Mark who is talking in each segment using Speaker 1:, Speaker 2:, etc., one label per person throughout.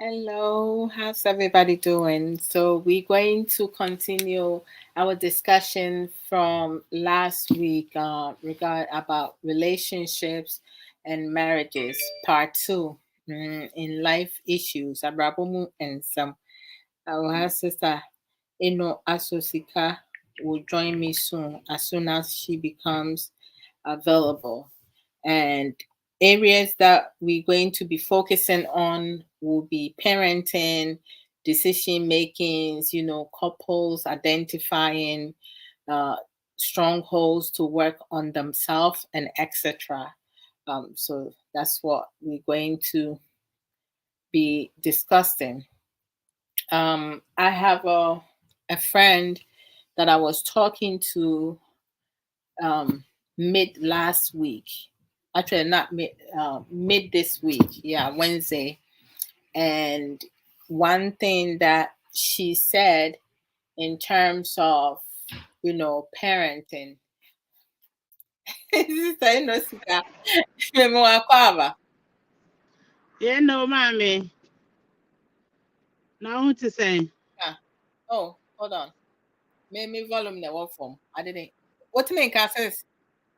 Speaker 1: Hello, how's everybody doing? So we're going to continue our discussion from last week about relationships and marriages, part two, in life issues. Abrabo Mu Nsem. Our sister Sika will join me soon as she becomes available. And areas that we're going to be focusing on will be parenting, decision makings, couples identifying uh, strongholds to work on themselves and etc. So that's what we're going to be discussing. I have a friend that I was talking to mid last week. Actually, not mid this week. Yeah, Wednesday. And one thing that she said in terms of, parenting. Sister, Sika.
Speaker 2: Yeah, no, mommy. Now, what to say?
Speaker 1: Ah, oh, hold on. Me volume the what form. I didn't. What do you mean, Cassis?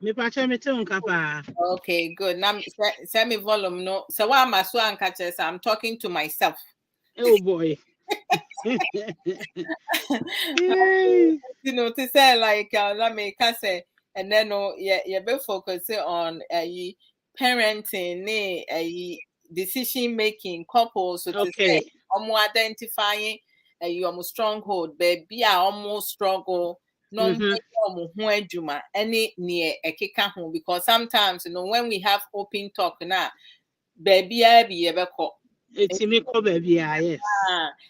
Speaker 2: Me pacha me too, kapa.
Speaker 1: Okay, good. Now send me volume. No, so why am I so unconscious? I'm talking to myself.
Speaker 2: Oh boy. Yay.
Speaker 1: To say like let me can say, and then no, yeah, be focus on parenting, decision making, couples. So to say,
Speaker 2: Okay.
Speaker 1: identifying your stronghold, baby, I almost struggle. No,
Speaker 2: Mm-hmm.
Speaker 1: any near a keka home because sometimes when we have open talk now, baby, I be ever call.
Speaker 2: It's me ko baby, yes.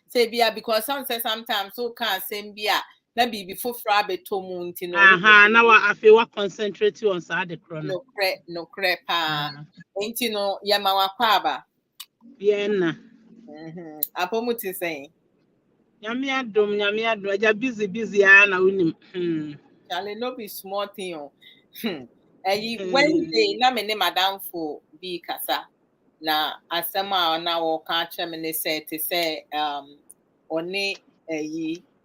Speaker 1: Say bia because some say sometimes so can same bia na bibi foforo abeto mu nti no
Speaker 2: Now I feel what concentrate on side the chrono.
Speaker 1: no kre pa
Speaker 2: Ah,
Speaker 1: nti no yema wakwa aba
Speaker 2: yeah, na.
Speaker 1: apomu ti saying
Speaker 2: Nyame adom, aja busy, na unim.
Speaker 1: chale no be small thing o Wednesday na me ne madam for bi kasa na asɛm a na wɔka akyerɛ me ne sɛ te sɛ ɔne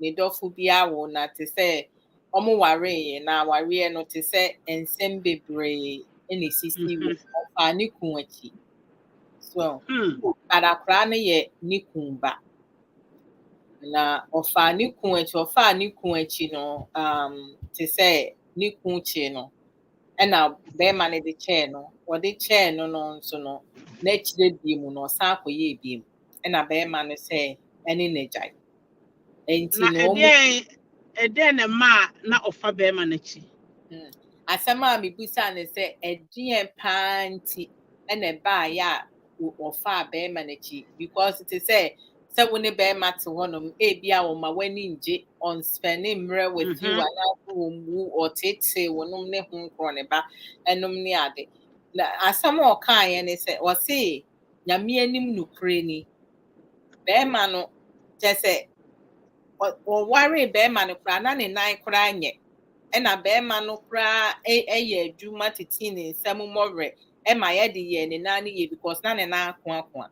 Speaker 1: ne dɔfo bi awo na te sɛ ɔmo wareeɛ na awareɛ no te sɛ nsɛm bebree ɛna esisi wɔ ɔfaa ne kun akyi so adakora no yɛ ne kun ba na ɔfaa ne kun akyi no te sɛ ne kun kyi no ɛna bɛrima no de kyɛɛ no wɔde kyɛɛ no no nso no n'akyire bie mu no ɔsan akɔyɛɛ bie mu ɛna bɛrima no sɛ ɛne n'agyae nti
Speaker 2: Na
Speaker 1: na ɔmo
Speaker 2: ɛdɛn na ma na ɔfa bɛrima n'akyi.
Speaker 1: asɛm a mebusaa ne sɛ ɛdeɛn paa nti ɛna ɛbaeɛ a ɔfaa bɛrima n'akyi because te sɛ wo ne bɛrima te hɔnom ebia wɔma w'ani ngye ɔnspɛne mmerɛ with you anaasɛ wɔmmu ɔtetee wɔnom ne ho nkorɔ ne ba ɛnom ne ade na asɛm a ɔkaeɛ ne sɛ ɔse nyame anim nokorɛ ni bɛrima no kyɛ sɛ ɔwaree bɛrima no koraa na ne nan koraa nyɛ ɛna bɛrima no koraa ɛyɛ adwuma tetee ne nsɛm mmɔwerɛ ɛma yɛde yɛ ne nan no yie because na ne nan akoakoa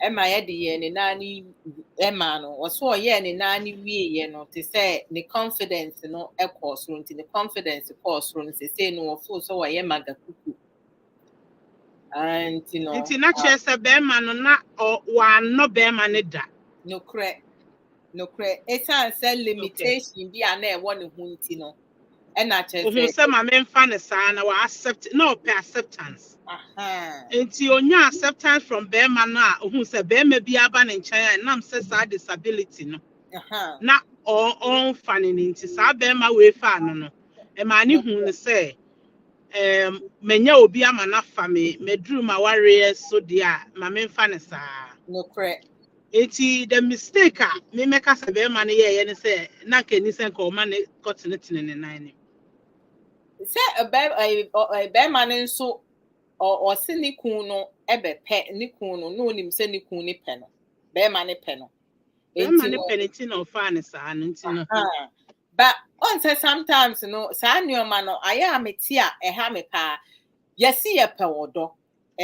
Speaker 1: ɛma yɛde yɛ ne nan no ɛma no ɔso ɔyɛɛ ne nan no wieɛ no te sɛ ne confidence no ɛkɔɔ soro nti ne confidence kɔɔ soro no sesei no wɔfoo sɛ wɔyɛ magakuku nti no
Speaker 2: Nti na kyerɛ sɛ bɛrima no na wɔanɔ bɛrima no da.
Speaker 1: nokorɛ ɛsiane sɛ limitation bi a na ɛwɔ ne ho nti no ɛna kyerɛ
Speaker 2: Ohun
Speaker 1: sɛ
Speaker 2: sɛ ma memfa ne saa na accept na ɔpɛ acceptance. Nti onya acceptance from bɛrima no a ohun sɛ bɛrima bi aba ne nkyɛn a nam sɛ saa disability no. Na ɔmfa ne ne nti saa bɛrima wei fa no no. Ɛma ne hu ne sɛ menya obi ama na fa me meduru ma wareɛ so deɛ a ma memfa ne saa.
Speaker 1: nokorɛ
Speaker 2: Eti the mistake a me meka sɛ bɛrima no yɛɛyɛ ne sɛ na nkani sɛ nka ɔma ne kɔtenetene ne nan ne.
Speaker 1: sɛ bɛrima no nso ɔse ne kun no ɛbɛpɛ ne kun no na onim sɛ ne kun ne pɛ no bɛrima ne pɛ no
Speaker 2: Bɛrima ne pɛ ne ti na ɔfaa ne saa no nti no.
Speaker 1: but on say sometimes no saa nneɛma no ayɛ a mete a ɛha me paa yɛsi yɛpɛ wɔdɔ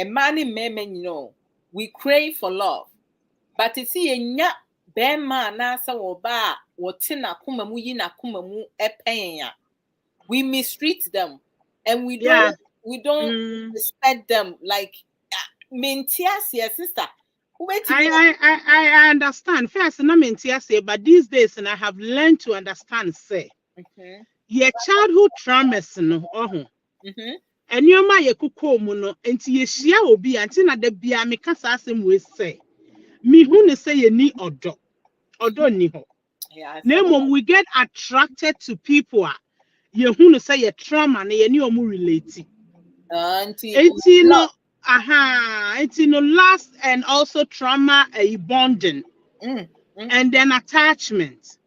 Speaker 1: mmaa ne mmarima nyinaa we crave for love. But it's nya bema na sa woba wote na kuma mu yi na kuma mu epenya. We mistreat them and we don't respect them like Mintias, sister.
Speaker 2: I understand. First, not Mintias, but these days, and I have learned to understand. Say, your childhood traumas, no, and your my kuko muno, and to your shia will be until at the bia me kasasim will say, me who say you need or don't need. Name we get attracted to people. You who say your trauma, and you know more related. It's last and also trauma bonding and then attachment.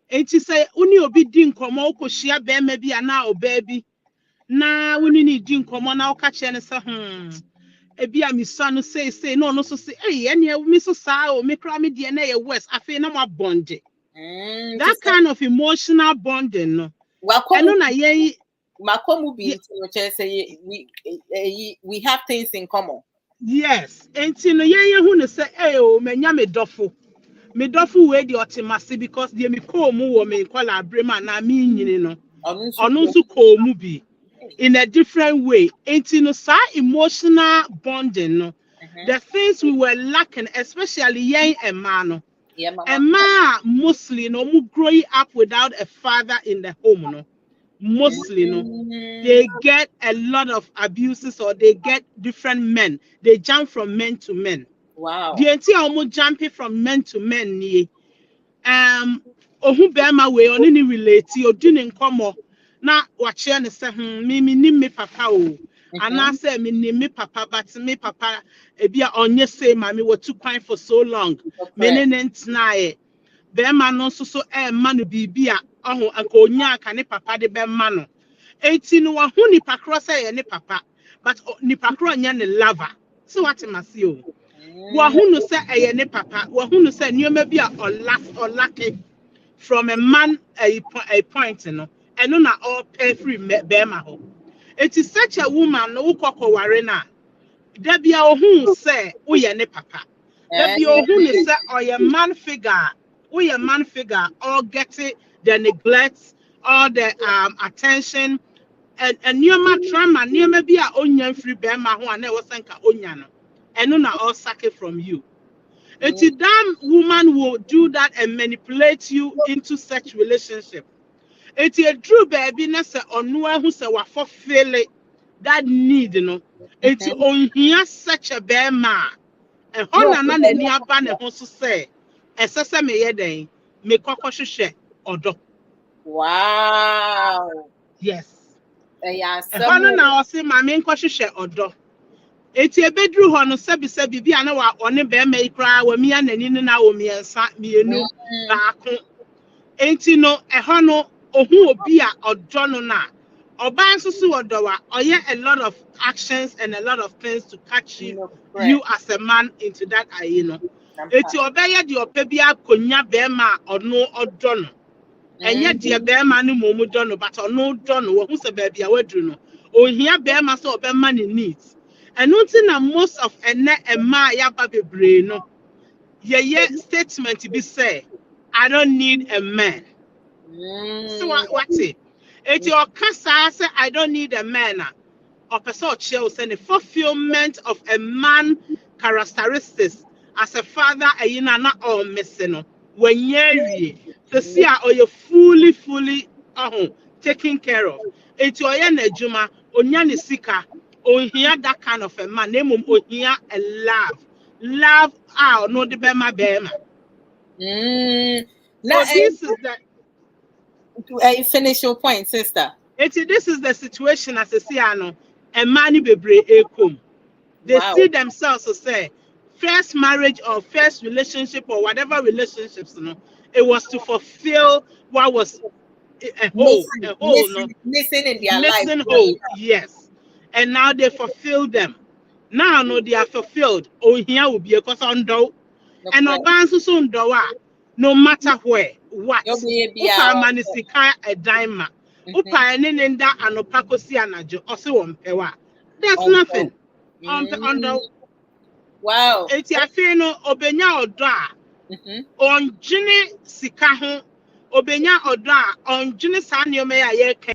Speaker 2: It is say uni obi din komo ko shia be maybe ana o baby na uni ni din komo na o ka che ne say ebi a mi son say no so say ene mi so sa o me kra me de na ye west afi na mo bonding. That kind of emotional bonding no. Eno na ye
Speaker 1: we have things in common.
Speaker 2: Yes, and you know, who say, "Oh, me dofo we the otimasi because the me call mu me call Abramo na me you know, onunsu call mu bi in a different way." And you know, so emotional bonding, no, the things we were lacking, especially young and man, mostly no, mu growing up without a father in the home, no. Mostly, no, they get a lot of abuses or they get different men. They jump from men to men.
Speaker 1: Wow.
Speaker 2: The entire almost jumping from men to men. Ohu bema we on any relate or didn't come up. Now, watch and say, me papa. And I say, me papa, but me papa, be on your say, mammy, were too kind for so long. Menenent nae. Bema no so manu bibia. Oh, Uncle Nya can papa de be mano. 18 wa hu nipa cross ne papa, but nipa cross nya ne lover. So what must you? Wa hu no say ne papa, wa hu no say nyoma bi or lucky from a man a point no. And no na all pay free bema ho. It is such a woman no kokko ware na. Da bia hu say wo ye ne papa. Da bia hu no say or your man figure. We a man figure all getting the neglect, all the attention, and nyoma trauma, nyoma be a onion free bema who are never sanka onion, and no all suck it from you. It's a damn woman will do that and manipulate you into such relationship. It's a true baby, nessa or no who say what fulfill it that need, you know. It's on here such a bear man, and Hona and any abandon also say. Esese me yeden me kokoshe odo.
Speaker 1: Wow.
Speaker 2: Yes.
Speaker 1: Yes.
Speaker 2: Hono na o se ma me nkoshe odo. Eti ebedru ho no sebi bi ana wa one be me kra wa mi anani na wo mi ensa mienu baako. Enti no hono ohun obi a odo no na oban susu odo wa oye a lot of actions and a lot of things to catch you as a man into that you know. Eti obeye di opebi akonya bema ono odono enye di bema ni momu dono but ono dono wo hu se baabi a wadru no ohia bema so obema ni needs eno na most of ene ema ya ba bebre no ye statement be say I don't need a man. So what it eti okasa say I don't need a man or person say the fulfillment of a man characteristics as a father not all missing when you see or you fully taken care of it you are na juma onya sika on here that kind of a man name on here a love no the bema so this is that
Speaker 1: finish your point, sister.
Speaker 2: This is the situation as a siano a man bebre ekum. They see themselves to say first marriage or first relationship or whatever relationships, it was to fulfill what was a whole,
Speaker 1: missing in their
Speaker 2: life. Whole, yes. And now they fulfill them. Now no, they are fulfilled. Oh, here will be a cause on do. And no matter where, what. Upa manisika a diamond. Upa enenda anopakosi anajo. Also on pewa. There's nothing.
Speaker 1: Wow.
Speaker 2: Eti afei no obenya odo a onjene sika ho obenya odo a onjene sa nneoma ya ye kan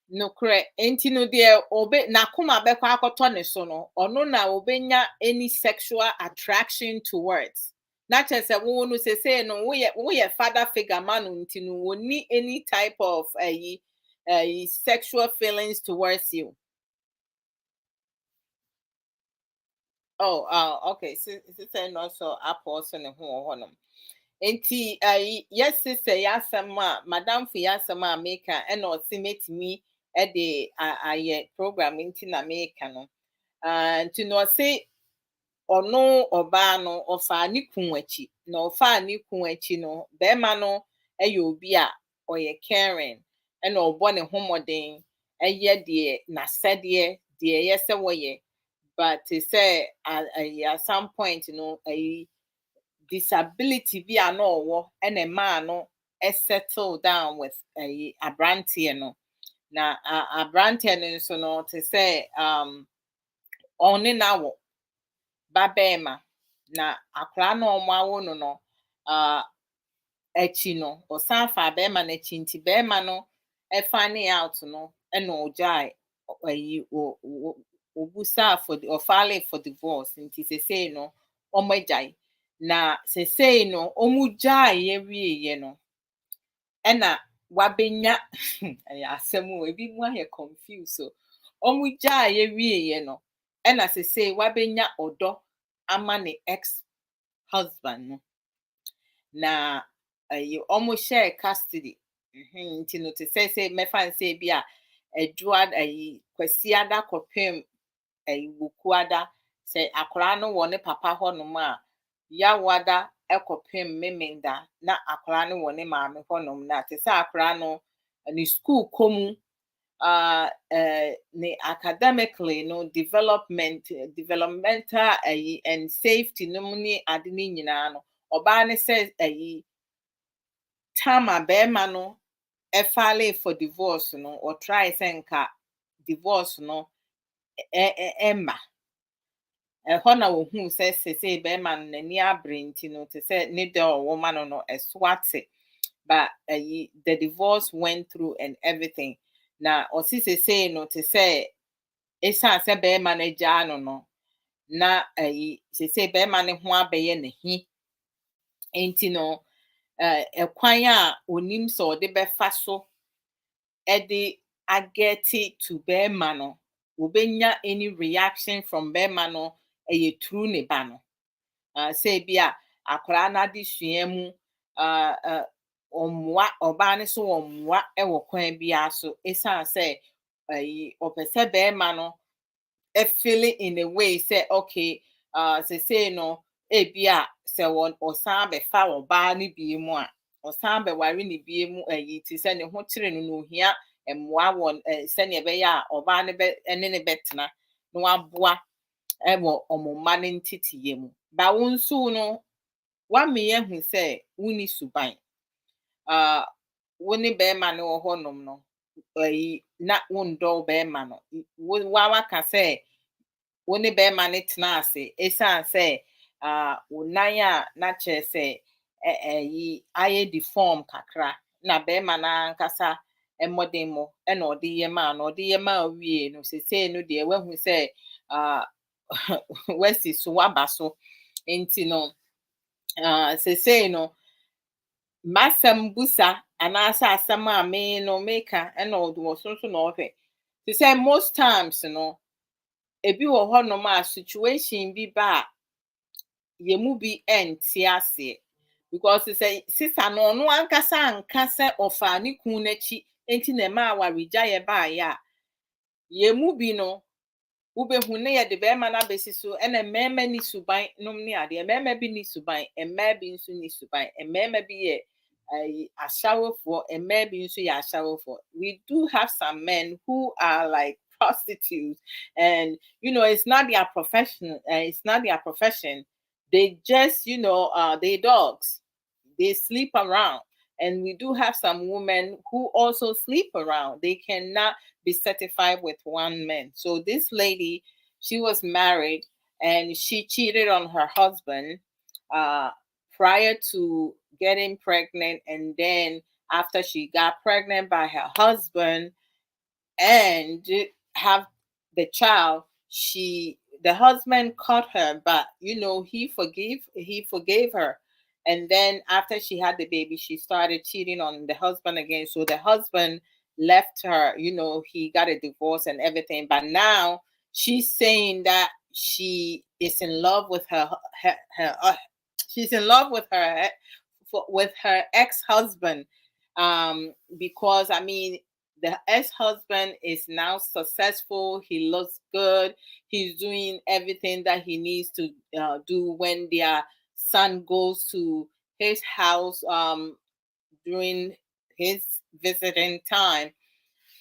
Speaker 1: no correct enti no de obe na kuma bekwa akoto ne so no ono na obenya any sexual attraction towards not just a wo no say no we father figure man nti no woni any type of sexual feelings towards you. Oh, okay. So say no so apostle ne ho honum. Enti yes sister yasama madam for yasama maker and or metimi e de aye program nti na maker no. Nti no say ono oba no ofa ni kun achi na ofa ni kun achi no be ma no eye obi a oye caring and obo ne homoden eye de na sede de yese woye but say at some point disability bi ano owo and a man no settle down with a abrantie no na abrantie no so no to say only now babema na akra na ọmụ awo no echi no osan fa bema na echi nti bema no find out no na ojai obusa for the or filing for divorce nti say no omejai na say no omujai ewie no na wabenya asemu ebi mu ahe confused so omujai ewie no na say wabenya odo ama ne ex husband no na almost share custody nti no to say me fan say bi a Adwoa kwasi ada kopem wukuada say akora no wo ne papa ho no ma ya wada ekopem memenda na akora no wo ne maame ho no na te say akora no ni school komu ne academically no developmental and safety no ni ade ni nyina no oba ne says tama bema no file for divorce no or try senka divorce no emma na wo hu say bema no nani abrenti no to say ne de woman no eswate but the divorce went through and everything na osisi say no to say esan say bema na ja no na say bema ne ho abeye ne hi enti no ekwan a onim so de befa so ede ageti to bema no obenya any reaction from bema no true ne ba no say bia akora na de sua mu omwa oba ne so omwa wo kwan bia so esan say opese bema no feeling in a way say okay say no bia say won osan be fa oba ne bi mu a osan be ware ne bi mu ti say ne ho kire no no hia emwa won say ne be ya oba ne be ne betena no aboa wo omoma ne ntitiye mu ba wonsu no wa me hu say wuni suban woni be ma ne wo honom no na wondo be ma no wa ka say woni be ma ne tena ase esan say wonan a na che say aye deform kakra na be ma na nkasa emodem mo na odi ye ma wie no say no de we hu say wesi so wabaso enti no say no masam busa anasa asam a me no meka na odo so na ohwe to say most times no ebi wo ho no ma situation bi ba ye mu bi enti ase because say sister no no ankasa ofa ni kun nachi enti na ma wa reja ye ba ya ye mu bi no ubehu ne ye de be ma na besi so na mema ni suban nom ne ade mema bi ni suban emma bi nso ni suban mema bi ye ashawofo emma bi nso ye ashawofo. We do have some men who are like prostitutes and it's not their profession, they just they dogs, they sleep around. And we do have some women who also sleep around. They cannot be certified with one man. So this lady, she was married and she cheated on her husband prior to getting pregnant, and then after she got pregnant by her husband and have the child, the husband caught her, but he forgave her. And then after she had the baby, she started cheating on the husband again. So the husband left her, he got a divorce and everything. But now she's saying that she is in love with she's in love with her ex-husband, because the ex-husband is now successful. He looks good. He's doing everything that he needs to do. When their son goes to his house during his visiting time,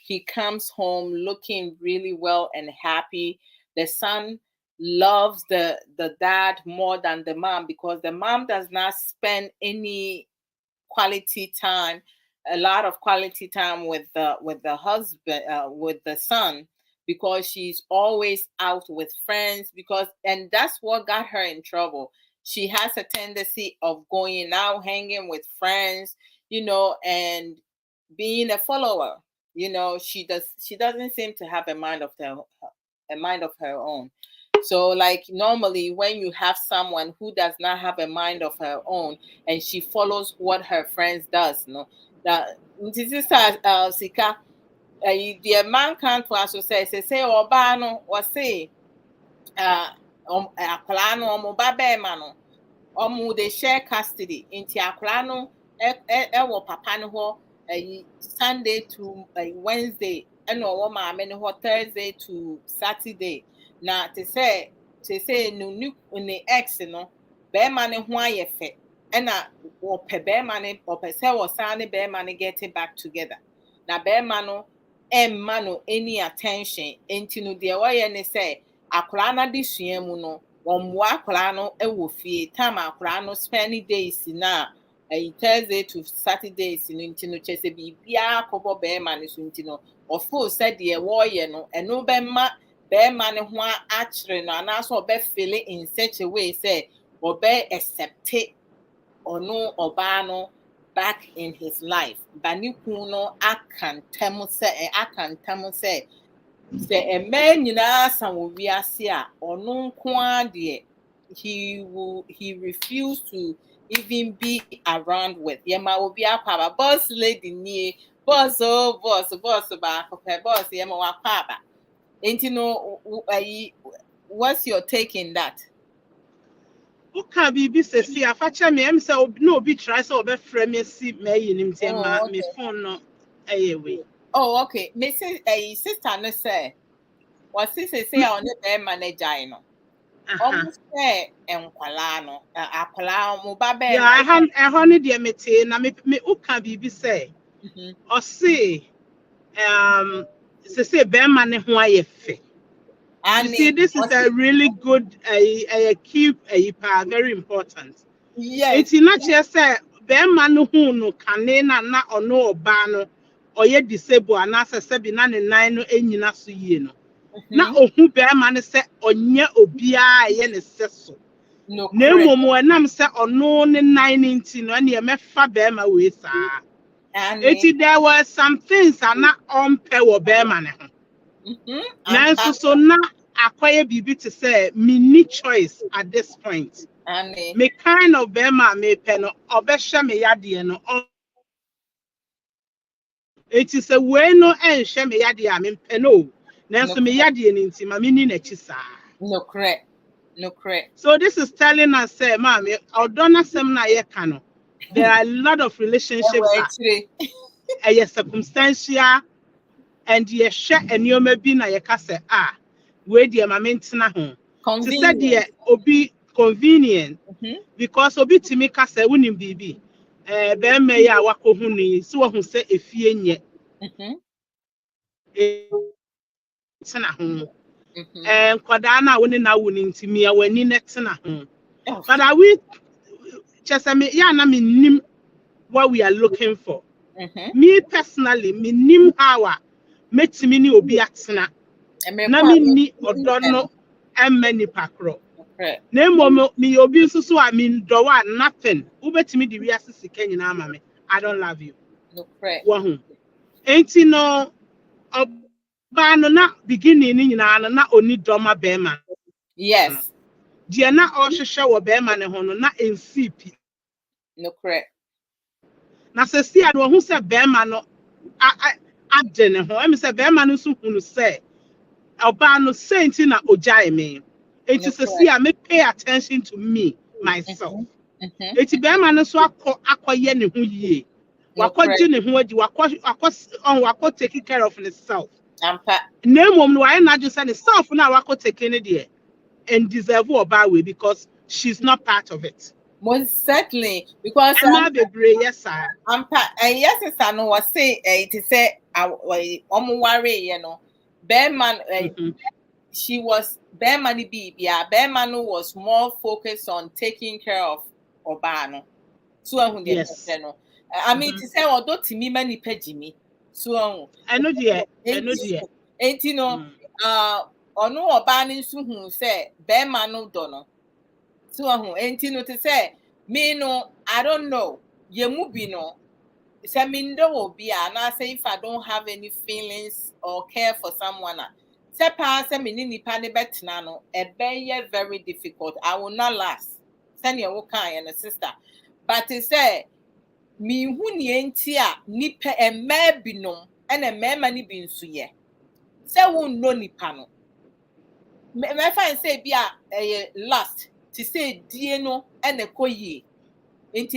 Speaker 1: he comes home looking really well and happy. The son loves the dad more than the mom, because the mom does not spend any quality time, a lot of quality time with the husband, with the son, because she's always out with friends, and that's what got her in trouble. She has a tendency of going out, hanging with friends, and being a follower. She doesn't seem to have a mind of her own. So, like, normally when you have someone who does not have a mind of her own and she follows what her friends does, that this is Sika, the man can't also say Obano or say Akolano or Mobabema no, they share custody into Akolano or Papa no Sunday to Wednesday, and no Thursday to Saturday. Now to say no new in the ex bear money why fe and or pe bear money or per se or sandy bear money getting back together. Now bear mano any attention into no dear way and say akrana this yemuno one wakrano e wo fie time akrano spending days na Thursday to Saturdays into no chese bibia kobo bear money so into of course said the warrior no and no bear money one actually no and also be feeling in such a way say or be accept it or no obano back in his life. Banikuno akan temo say a man some we are sia or no quandie he refused to even be around with Yema will be a papa boss lady near boss back of her boss Yema papa. Ain't what's your take in that?
Speaker 2: Okay, Bibi says, see, I fetch me. I'm so no be try so be frame me see me in him me phone no away.
Speaker 1: Oh, okay. Mrs. Sister no say. What sister say on the bear manager no. Almost say enkwala no. Akwala mo ba bear.
Speaker 2: Yeah, I honey dear me na me okay Bibi say. Or say say bear man ho ayefe. You see, this is a really good key very important.
Speaker 1: Yes.
Speaker 2: It's not just say bear man who no kanena na ono oba no oye disable and as sebi na ne nan no enyina so yie no. Na ohu bear man say onye obia ye ne seso.
Speaker 1: No.
Speaker 2: Na momo enam say ono ne nan nti no na me fa bear ma we sa. There were some things are not on pay wo bear man ho. Nanso so na akwaya bibi to say me need choice at this point. Me kind of bema me peno obesha me yade no. It is a way no enhwe me yade a me peno. Nanso me yade ni nti ma me ni na chi saa.
Speaker 1: No correct.
Speaker 2: So this is telling us say ma me odona sem na ye ka no. There are a lot of relationships that circumstantial and ye share eniyoma bi na ye ka say we dear ma mentena ho. To say dear obi convenient because obi timi ka say wunim bibi be me ya wakohu ni so wo hu say efie nye tena ho kwada na woni na woni ntimi ya wani na tena ho. But are we just me ya na me nim what we are looking for. Me personally me nim how metimi ni obi atena na me ni odo no emma nipa kro
Speaker 1: correct.
Speaker 2: Name me obi so I mean do nothing. Ubetimi di wiase sika nyina ama me. I don't love you.
Speaker 1: No, correct.
Speaker 2: Wahu. Enti no oba no na beginning ni nyina no na oni doma bema.
Speaker 1: Yes.
Speaker 2: Die na ohwehwe wo bema ne ho no na NCP.
Speaker 1: No, correct.
Speaker 2: Na se sia no hu se bema no ade ne ho. Emi se bema no so hunu se oba no senti na ojae me. Enti se sia me pay attention to me myself. Eti bema no so akoye ne ho yie. Wakɔgye ne ho adi wakɔ take care of himself.
Speaker 1: Ampa.
Speaker 2: Name no why not just say self na wakɔ take ne there and deserve oba we because she's not part of it.
Speaker 1: Most certainly, because
Speaker 2: yes sir.
Speaker 1: Ampa and yes sister no was say it say worry, you know. Bearman she was Bearman Bearman was more focused on taking care of Obano. So yes. I mean to say although to me many pejimi. So
Speaker 2: I know dear.
Speaker 1: Ain't you know ono Obani so say Bearman no dono. So ain't you know to say me no I don't know. Yemubi no. Say mindo will be and I say if I don't have any feelings or care for someone. Say pass me ni pani bet nano a very difficult. I will not last. Send your work and a sister. But it say me who ni entia nipe a mebino and a memani bin suye. Say won't no ni pano. Me find say be a last to say dieno and a koye.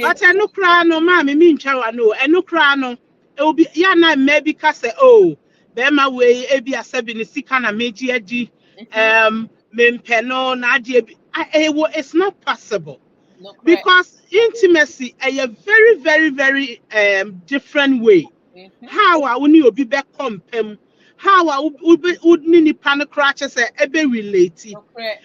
Speaker 2: But I no cry no mammy mean chawa no and no cry no it will be yana maybe case oh bema way ebi a sebi Sika na meji edi mempeno na adi it's not possible. No, because intimacy a very very very different way. How I uni obi be compem how I would nini pan crutches ebe relate.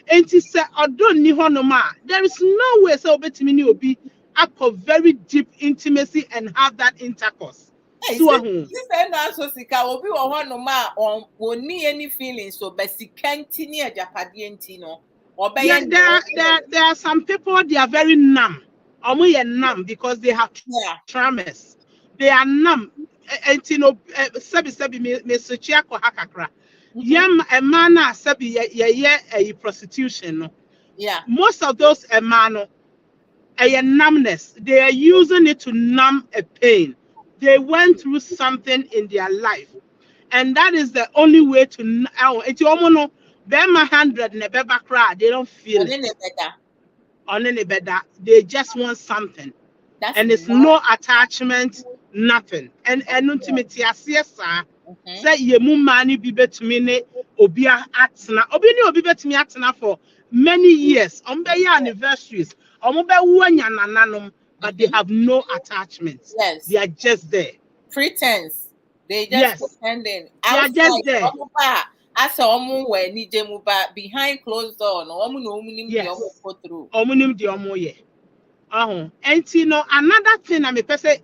Speaker 2: And to say I don't ni honoma there is no way so betimi obi a very deep intimacy and have that intercourse.
Speaker 1: Hey, so Sika obi wo honoma on woni any feelings so be sikanti ni ajapadienti no.
Speaker 2: There are some people they are very numb. Numb because they have traumas. They are numb. And you know, sebi me searchia ko hakakra. Yam a man sebi a prostitution. No.
Speaker 1: Yeah.
Speaker 2: Most of those man a numbness. They are using it to numb a pain. They went through something in their life, and that is the only way to. It's almost Bema 100 never cry. They don't feel it. On any better. They just want something. And it's no attachment, nothing. And ultimately, yes, say ye mumani be to me obia atna. Obini obi bet me atna for many years. Beya anniversaries. But they have no attachment.
Speaker 1: Yes.
Speaker 2: They are just there.
Speaker 1: Pretense. They just pretending.
Speaker 2: They are just there.
Speaker 1: I saw where ni jemuba behind closed door. No, no, go through.
Speaker 2: And you know another thing I'm a person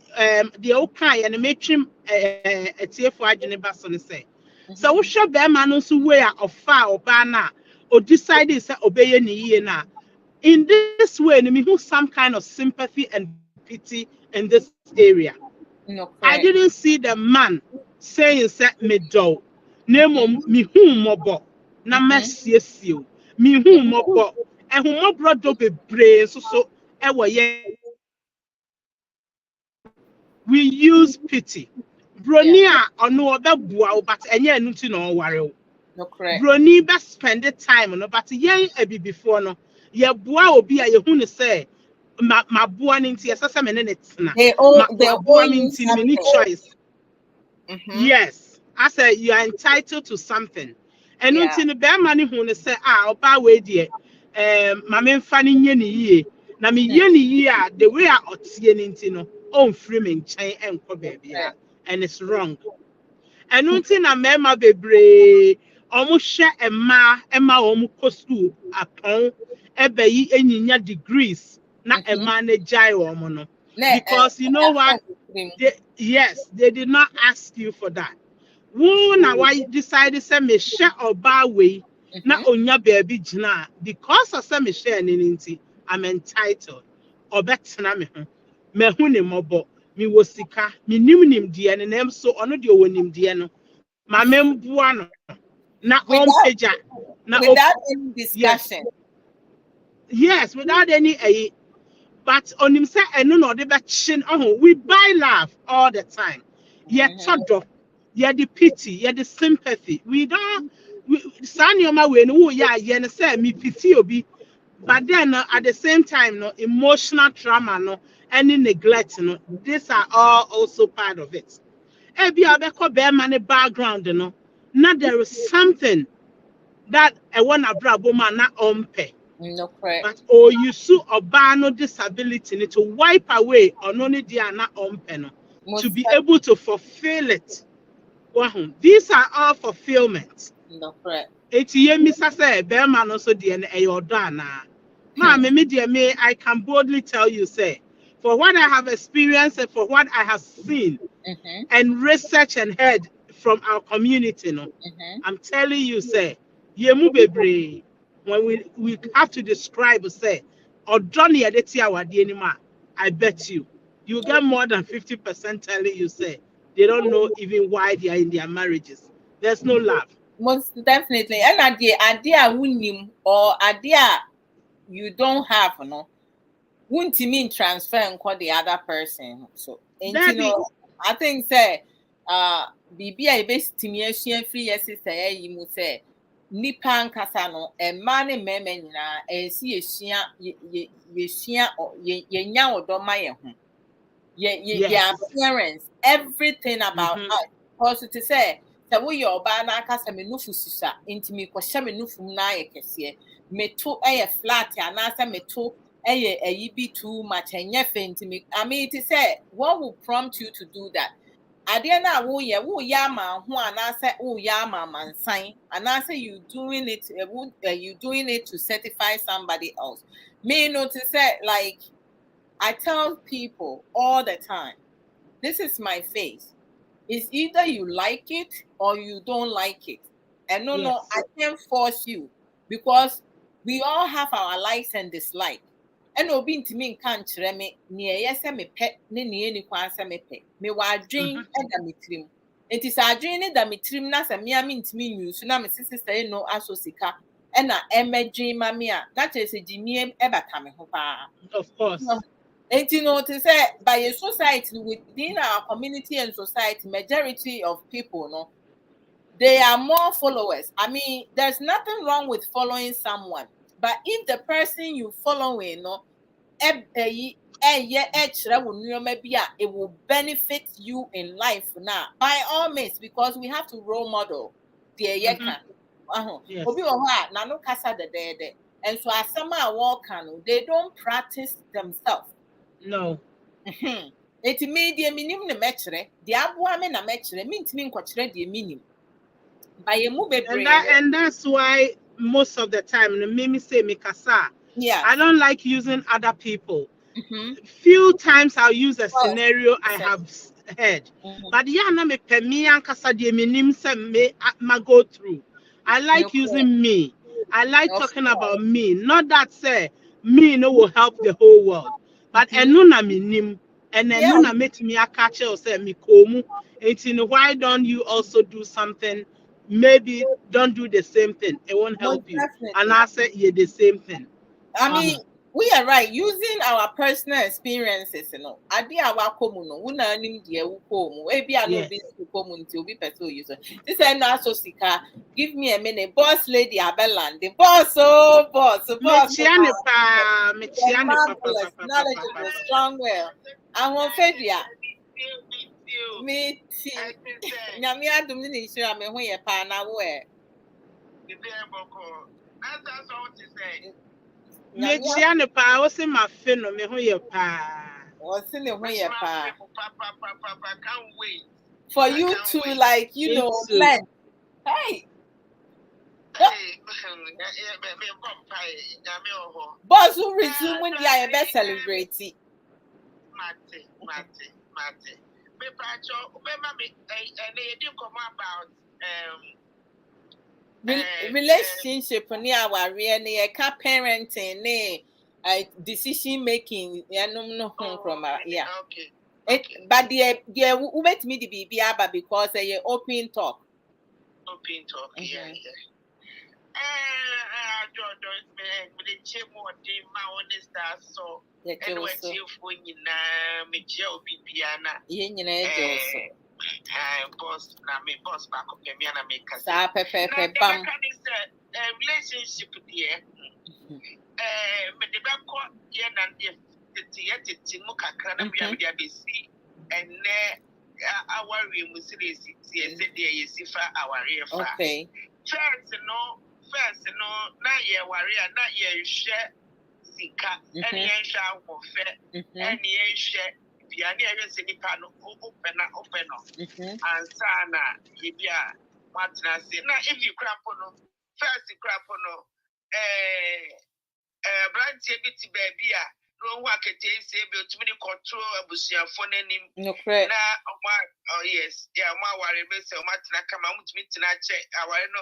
Speaker 2: the okay and make him a TFY Geneva say. So we should be man who way of far or banner or decided to obey any na. In this way, me who some kind of sympathy and pity in this area.
Speaker 1: No,
Speaker 2: I didn't see the man saying set me do. Name me whom mobo. Na mercy you. Me whom mobo. And whom mo brother be brave so we use pity. Bronia or no other boy, but any nothing no worry.
Speaker 1: No, correct.
Speaker 2: Brony best spend the time no, but yeah, a bit before no. Your boy will be a yahoo say, my boy into your assassin and it's not. They all many choice. Yes, I said you are entitled to something. And until the bear money who say, Oba way dear, my man fanny ye. Na me ye the way I ought no on framing chain and baby, and it's wrong. And until a mema bebre almost share Emma almost school upon ebe any degrees, not a manager or mono. Because you know what? They did not ask you for that. Who now why decided to me share or bar way na onya baby jina because of some share ninti I'm entitled obetena me ho mehu ne mobo mi wo sika mi nim die ne nem so ono de onim die no ma memboa no na ompeja na
Speaker 1: without any discussion.
Speaker 2: Yes, without any but on him say eno no de be chin we buy love all the time. Yet todo, yet the pity, yet the sympathy. We don't Sanyoma we no ya yen say me pity obi. But then at the same time no emotional trauma no any neglect no these are all also part of it. Ebi abeko be man background no now there is something that I want Abrabo man na ompe.
Speaker 1: No correct.
Speaker 2: But you sue Obano disability to wipe away on only Diana Ompeno to be able to fulfill it. Wow. These are all fulfillments.
Speaker 1: No correct.
Speaker 2: It's ye Mr. Say, Bearman also DNA Ayodana. Me, I can boldly tell you, say, for what I have experienced and for what I have seen and research and heard from our community, no, I'm telling you, say, Yemu Bebre. When we have to describe, say, or Johnny Adetia, I bet you get more than 50% telling you, say, they don't know even why they are in their marriages. There's no love.
Speaker 1: Most definitely. And idea winning or idea you don't have, no, wouldn't mean transfer and call the other person. So, and you know, I think say, BB best stimulation free yes, say, you must say. Nipan kasano and money memen and see ye shia or ye nya or domaya ye appearance everything about us also to say that we your bana kasa me nufu sisa into me kwasha me nufu na ye kese me to flat and answer me to a be too much and ye faint me. I mean to say what will prompt you to do that? Adia na wo yama ho anase wo yama mansan anase you doing it you doing it to certify somebody else. Me no to say like I tell people all the time, this is my face. It's either you like it or you don't like it. And no, I can't force you because we all have our likes and dislikes. And obi ntimi nka nkyerɛ me nea ɛyɛ sɛ mepɛ ne nea ɛni kwan sɛ mepɛ me wɔ adwen da me tirim nti sɛ adwen ne da me tirim na sɛ mmea me ntimi nyusu na me sisi sɛ no aso sika ɛna ɛmɛdwen ma me a na kyerɛ sɛ gyimie ɛbata me ho paa.
Speaker 2: Of course.
Speaker 1: Nti no to say by a society within our community and society majority of people no they are more followers. I mean there's nothing wrong with following someone. But if the person you following, no, it will benefit you in life now. By all means, because we have to role model the and so as some they don't practice themselves.
Speaker 2: No.
Speaker 1: It media minimum the metre, the Adwoa na metre means mean the minimum. By a move
Speaker 2: and that's why most of the time, me say me kasa.
Speaker 1: Yeah.
Speaker 2: I don't like using other people. Few times I'll use a scenario I have heard. But yeah, na me pe me and kasa de me nim se me ma go through. I like using me. I like talking about me. Not that say me no will help the whole world. But eno na me nim. And eno na met me a catch or say me komu. Why don't you also do something? Maybe don't do the same thing. It won't help you. And I say you're the same thing.
Speaker 1: I mean, we are right. Using our personal experiences, you know. Idea our common, we na nim die ukomu. Maybe I know this ukomu until we pursue user. This is not so Sika. Give me a minute, boss lady Abelan. The boss, boss. Knowledgeable, strong well. I want Fabia. Me too. Nyame adum ni nhyira me ho ye pa na wo e.
Speaker 2: That's all to say. Me chia ne pa o se ma fe no me ho ye pa.
Speaker 1: O se ne ho ye pa. Can't wait. For you to like, you know, blend. Hey. Boss who resume when they are best celebrity.
Speaker 3: Mate. Me pacho, remember me, and they didn't come about
Speaker 1: relationship ni aware ni ka parenting ni decision making yanom no from yeah. Okay. But the we met me the baby aba because open talk.
Speaker 3: Open talk, yeah. So anyway, for you na me jail bibiana. Boss na me boss back up me na me kasa.
Speaker 1: Sa pepe bam.
Speaker 3: Relationship there. Me de ba ko ye na tete mu kakra na bia me dia besi enne awari mu series tie se de ye sifa awari fa.
Speaker 1: Okay.
Speaker 3: First no na ye wari na ye hwe Sika ene ye hwe awofe ene ye hwe bia na ye se nipa no open no ansana ye bia matna se na if you crap no first crap no branch e biti baby a no wa kete se be otumi di control abusuafo nanim
Speaker 1: no correct
Speaker 3: na oh yes yeah ma ware be se o matna kama mutumi tina che aware no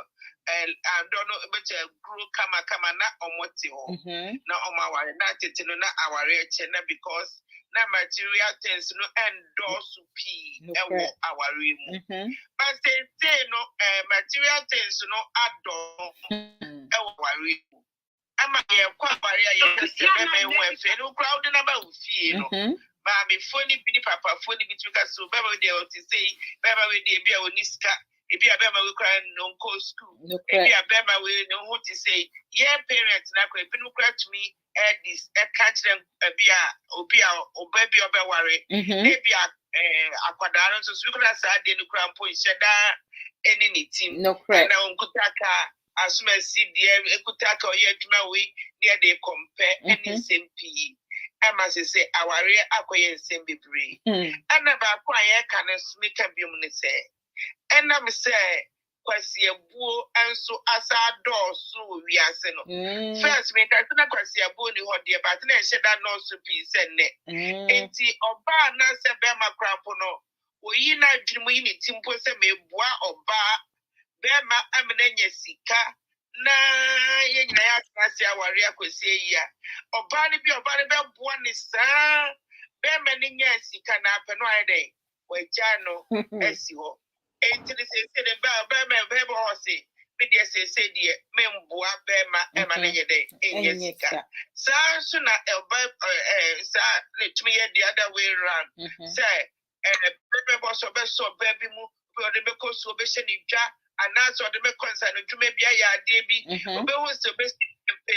Speaker 3: ando no be che grow kama na omote ho na omaware na tete no na aware che na because na material things no endorse p ewo aware mu but say no material things no adon ewo aware mu ama ye kwa aware ye se be me ho efe no crowd na ba ufie no ma me phone bi ni papa phone bi tuka so be we dey o ti say be we dey bi a oniska ebi abema we kra no go school ebi abema we no who to say yeah parents na kra ebi no kra to me this catch them ebi obabi obeware ebi akwada no so we kra sa de no kra mpo nheda eni ni team
Speaker 1: no kra
Speaker 3: na onkutaka asuma si de ekutaka oye adwuma we near they compare any SMP ama say aware akoye nsem bebre ana ba kwa ye kan smeka biom ne say ena me say kwasi abuo enso asa dooso wiase no first me ka na kwasi abuo ni ho de but na eheda no so pi se ne enti oba na se be makrampo no oyi na adwumu yi ni timpo se me bua oba be ma amena nya sika na ye nyina ya kwasi aware akwasi yi a oba ni be bua ni sa be ma ni nya sika na apɛ no ayede wagya no esi ho enti se de ba me ho se me de se de me mboa be ma e ma na yede enye sika sa so na sa le tumi ye the other way round say be boss so be bi mu be de ko so be hye ni dwa ana so de me concern dwuma bia ya ade bi obe hu so be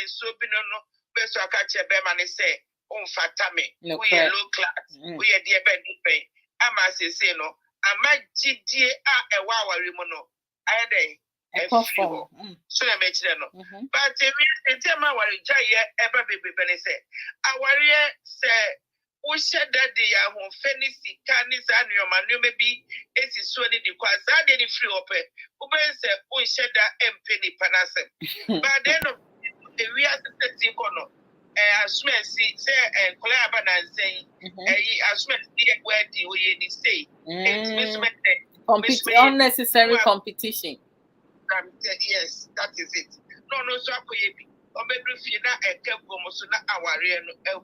Speaker 3: so bi no be so aka che be ma ne say on fata me we low class we de be di ama se no amagidie a ewa aware mu no ayede efrio so na mechire no but we tell ma aware jaye eba bebe ne say aware say wo sheda de ya ho feni sika ni za nuoma bi esi so ni di kwa za de ni free ope wo be say wo sheda empe ni panasem but then of the we are setting kono asumesi say kola abanansen asumesi e wedi wo ye ni say
Speaker 1: unnecessary competition.
Speaker 3: Yes, that is it. No, so akoye bi. Obedru fie na ekegbo so na aware no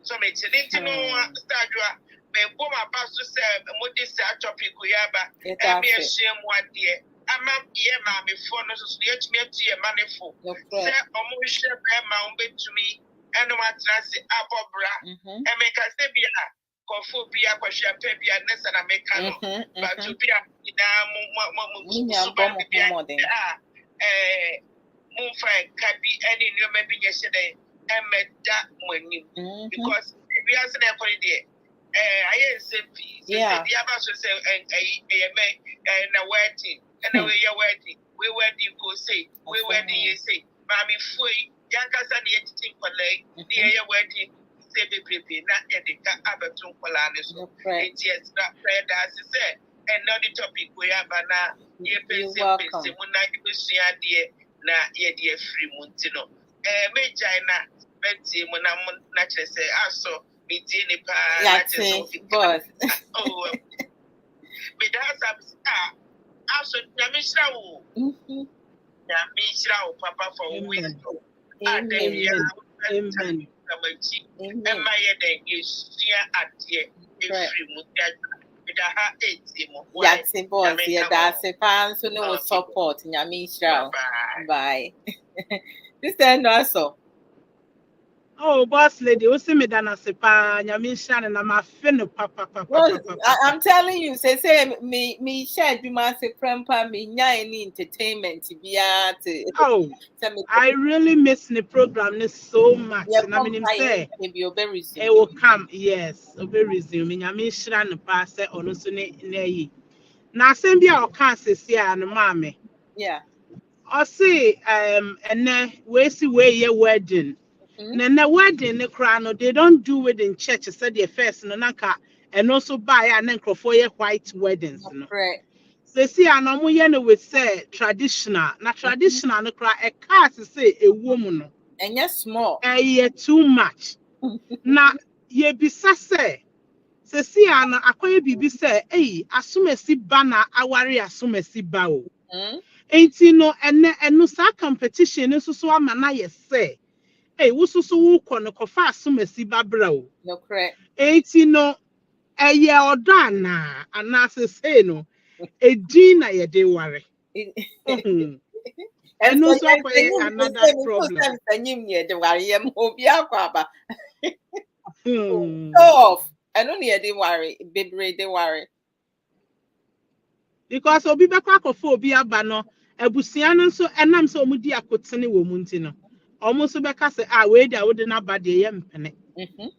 Speaker 3: so me chinti no stadua me bo ma paso se modi se topic yaba e me ehye mu ade ama ye ma me fo no so ye tumi atu ye manefo se omo hwe be ma ombetumi eno matrase abobra e me ka se bia kofo bia kwahwe pa bia nesa na meka no but to bia ina mo bia mumfa kabi any new maybe yesterday emeda money because we are saying for the I SMP the other so say na wedding and we your wedding we wedding go say we wedding you say mami foi yankasa na yetin kwalai the your wedding say be na edika abatun kwala ne so it is that prayer that say another topic we have na ye pense mu na ibusua de na ye de free muntino me jaina beti mu na kire say aso me die ne pa na kire so
Speaker 1: boss
Speaker 3: me da sam aso nyamishra wo Papa for wisdom.
Speaker 2: Amen.
Speaker 3: Amen.
Speaker 1: Yatsi boss, yeah, that's a fan, so no support. Nyamisha. Bye. This end also.
Speaker 2: Oh, boss lady, who see me dana sepa, nyamisha na ma feno papa.
Speaker 1: I'm telling you, say me share be my se prempa me nya any entertainment be at.
Speaker 2: Oh, I really miss the program so much. And I mean, say it will come. Yes, it will resume. Nyamisha na pa se ono so ne yi. Na same be our cancer see and mommy.
Speaker 1: Yeah.
Speaker 2: I see and then we see where your wedding. And the wedding the crown they don't do it in church said the first no naka and also buy an ankle for your white weddings. No.
Speaker 1: Correct.
Speaker 2: They see an omoyene with say traditional. Na traditional no cry a car to say a woman.
Speaker 1: And yes small.
Speaker 2: Too much. Na ye be say see an akoye bibi say asumesi bana awari asumesi bao. Ain't no and no sa competition so ama na ye say wususu wo kɔ no kɔfa asomasi babra o.
Speaker 1: No correct.
Speaker 2: Enti no ɛyɛ ɔdɔ anaasɛ sei no edin na yɛde ware. And also another problem.
Speaker 1: Off. I don't need to worry. Baby, they worry.
Speaker 2: Because obi bɛkɔ akɔfo obi aba no abusua no nso ɛnam sɛ ɔmo di akotene wɔ mu nti no ɔmo nso bɛka sɛ wei de awode na aba deɛ yɛmpene.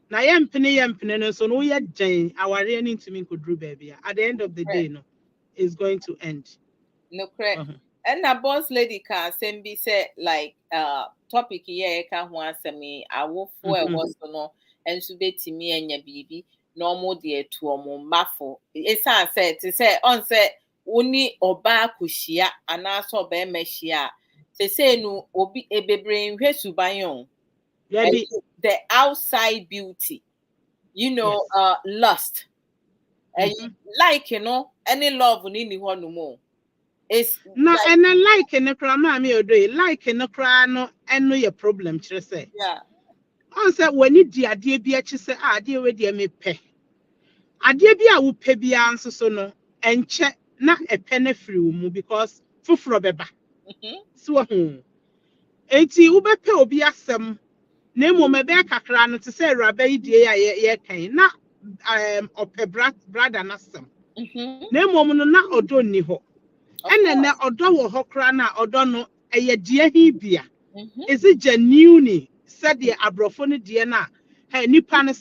Speaker 2: Na yɛmpene no so no yɛ gyɛn aware no ntumi nkɔduru baabi at the end of the day no is going to end.
Speaker 1: No correct. And a boss lady can send be say like topic here can ho asemi awo fo e wo so no enso betimi anya bibi no mo de to omo mafo esan say to say on say oni oba akuhia ana so oba emahia say no obi ebebre nhwe suban the outside beauty you know lust like you know any love ni ho no mo.
Speaker 2: No, and then like in the crama me or do like in the crano and no your problem, say.
Speaker 1: Yeah.
Speaker 2: Answer when you dear be a say, dear with dear me pay. A dear be a who pay be answer so no, and check not a penny free because for beba. So, 80 ube pay or be a some name will me back a crano to say rabbi dear ye cane, not or pay brother and some. Name woman not or don't ni ho. And then the odor hokrana odono a dear hebia. Is it genuine? Said the abrofoni diana. Hey, nipan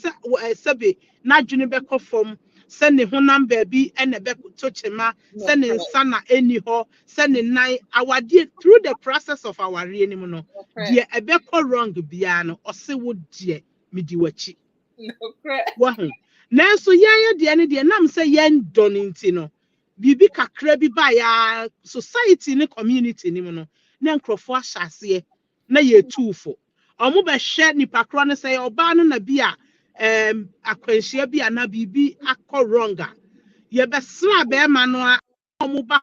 Speaker 2: sabi, na junibeko from sending honam baby and a beck touchema, sending sana anyhow, sending night our dear through the process of our reanimono. Dear a beko wrong biano or say would dear midiwachi.
Speaker 1: No correct.
Speaker 2: Now so yeah, dear nam say yen donintino. Bibi kakra bi ba ya society ne community ni mu no na nkrofo ahyase na ye tuufo omo be hwe nipa kro no say oba no na bi a akwanhia bi ana bibi akọ wronga ye be sra be ma no omo ba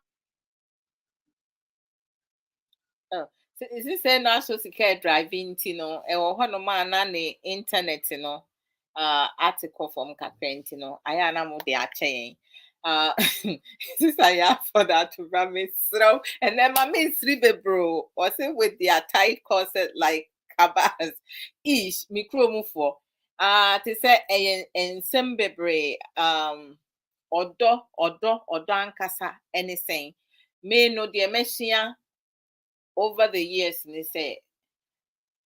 Speaker 1: is this say no so Sika driving tino e wo hono ma na ne internet no article from kakra no aya na mo de achen this I have for that to promise throw and then my miss bro was it with their tight corset like cabas ish micro for to say and some bebre odo ankasa anything may no dear machine over the years and they say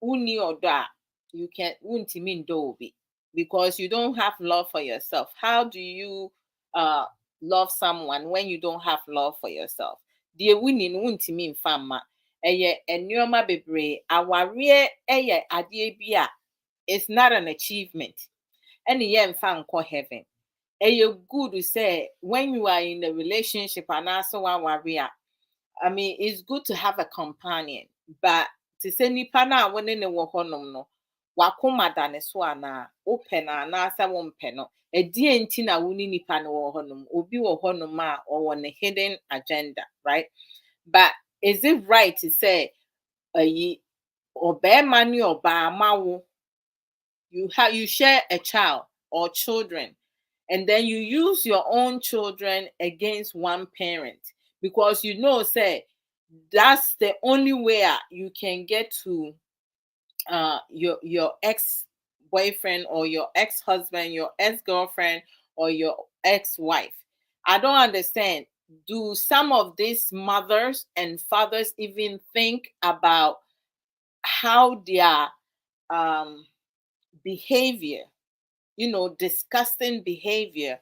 Speaker 1: uni odo you can won't mean dobe because you don't have love for yourself. How do you love someone when you don't have love for yourself? The winning won't mean fama. Enyoma bebre aware adie bia. It's not an achievement. Any yen fan call heaven. Good to say when you are in a relationship and also warrior. I mean, it's good to have a companion, but to say nipa na wone ne wo honom no wakoma da ne so ana open na asa wo mpe no edie nti na woni nipa no wo honom obi wo honom a wo ne hidden agenda, right? But is it right to say you share a child or children, and then you use your own children against one parent, because say that's the only way you can get to your ex-boyfriend or your ex-husband, your ex-girlfriend, or your ex-wife. I don't understand. Do some of these mothers and fathers even think about how their behavior, disgusting behavior,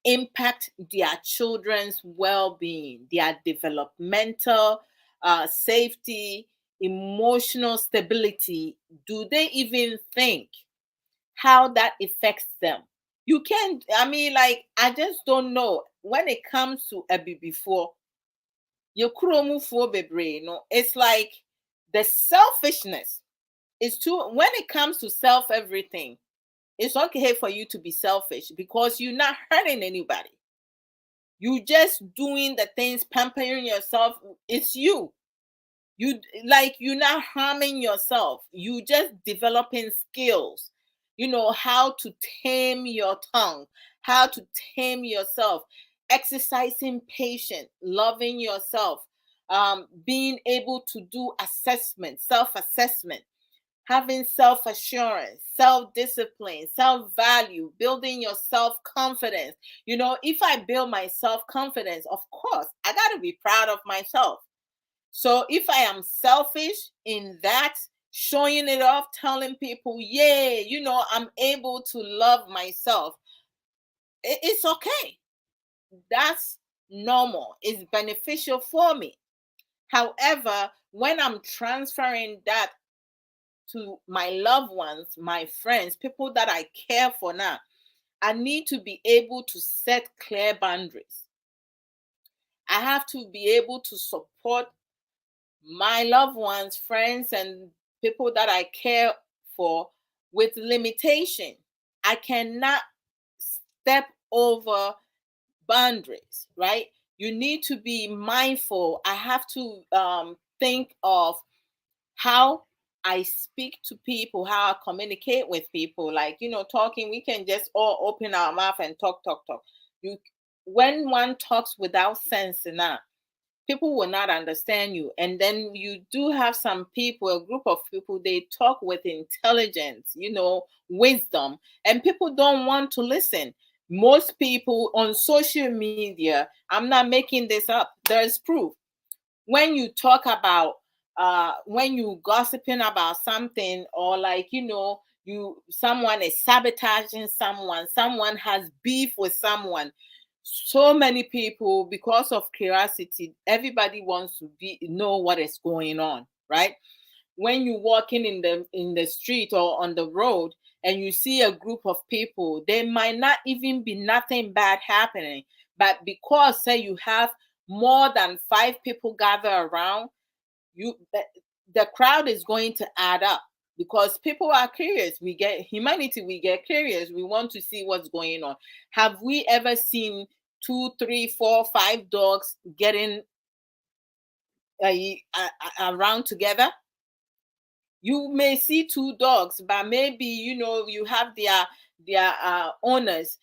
Speaker 1: impact their children's well-being, their developmental safety, emotional stability? Do they even think how that affects them? You can't, I just don't know. When it comes to a before your chromophore bebre, it's like the selfishness is too. When it comes to self everything, it's okay for you to be selfish because you're not hurting anybody. You just doing the things, pampering yourself. It's you. You're not harming yourself. You just developing skills. How to tame your tongue, how to tame yourself, exercising patience, loving yourself, being able to do assessment, self-assessment, having self-assurance, self-discipline, self-value, building your self-confidence. If I build my self-confidence, of course, I got to be proud of myself. So if I am selfish in that, showing it off, telling people, yeah, I'm able to love myself, it's okay. That's normal. It's beneficial for me. However, when I'm transferring that to my loved ones, my friends, people that I care for now, I need to be able to set clear boundaries. I have to be able to support my loved ones, friends, and people that I care for with limitation. I cannot step over boundaries, right? You need to be mindful. I have to think of how I speak to people, how I communicate with people. Like, talking, we can just all open our mouth and talk. When one talks without sense enough, people will not understand you. And then you do have some people, a group of people, they talk with intelligence, wisdom, and people don't want to listen. Most people on social media, I'm not making this up, there's proof. When you talk about when you gossiping about something, or someone is sabotaging someone has beef with someone, so many people, because of curiosity, everybody wants to know what is going on, right? When you walking in the street or on the road and you see a group of people, there might not even be nothing bad happening, but because say you have more than 5 people gather around you, the crowd is going to add up, because people are curious. We get curious. We want to see what's going on. Have we ever seen 2, 3, 4, 5 dogs getting around together? You may see 2 dogs, but maybe you have their owners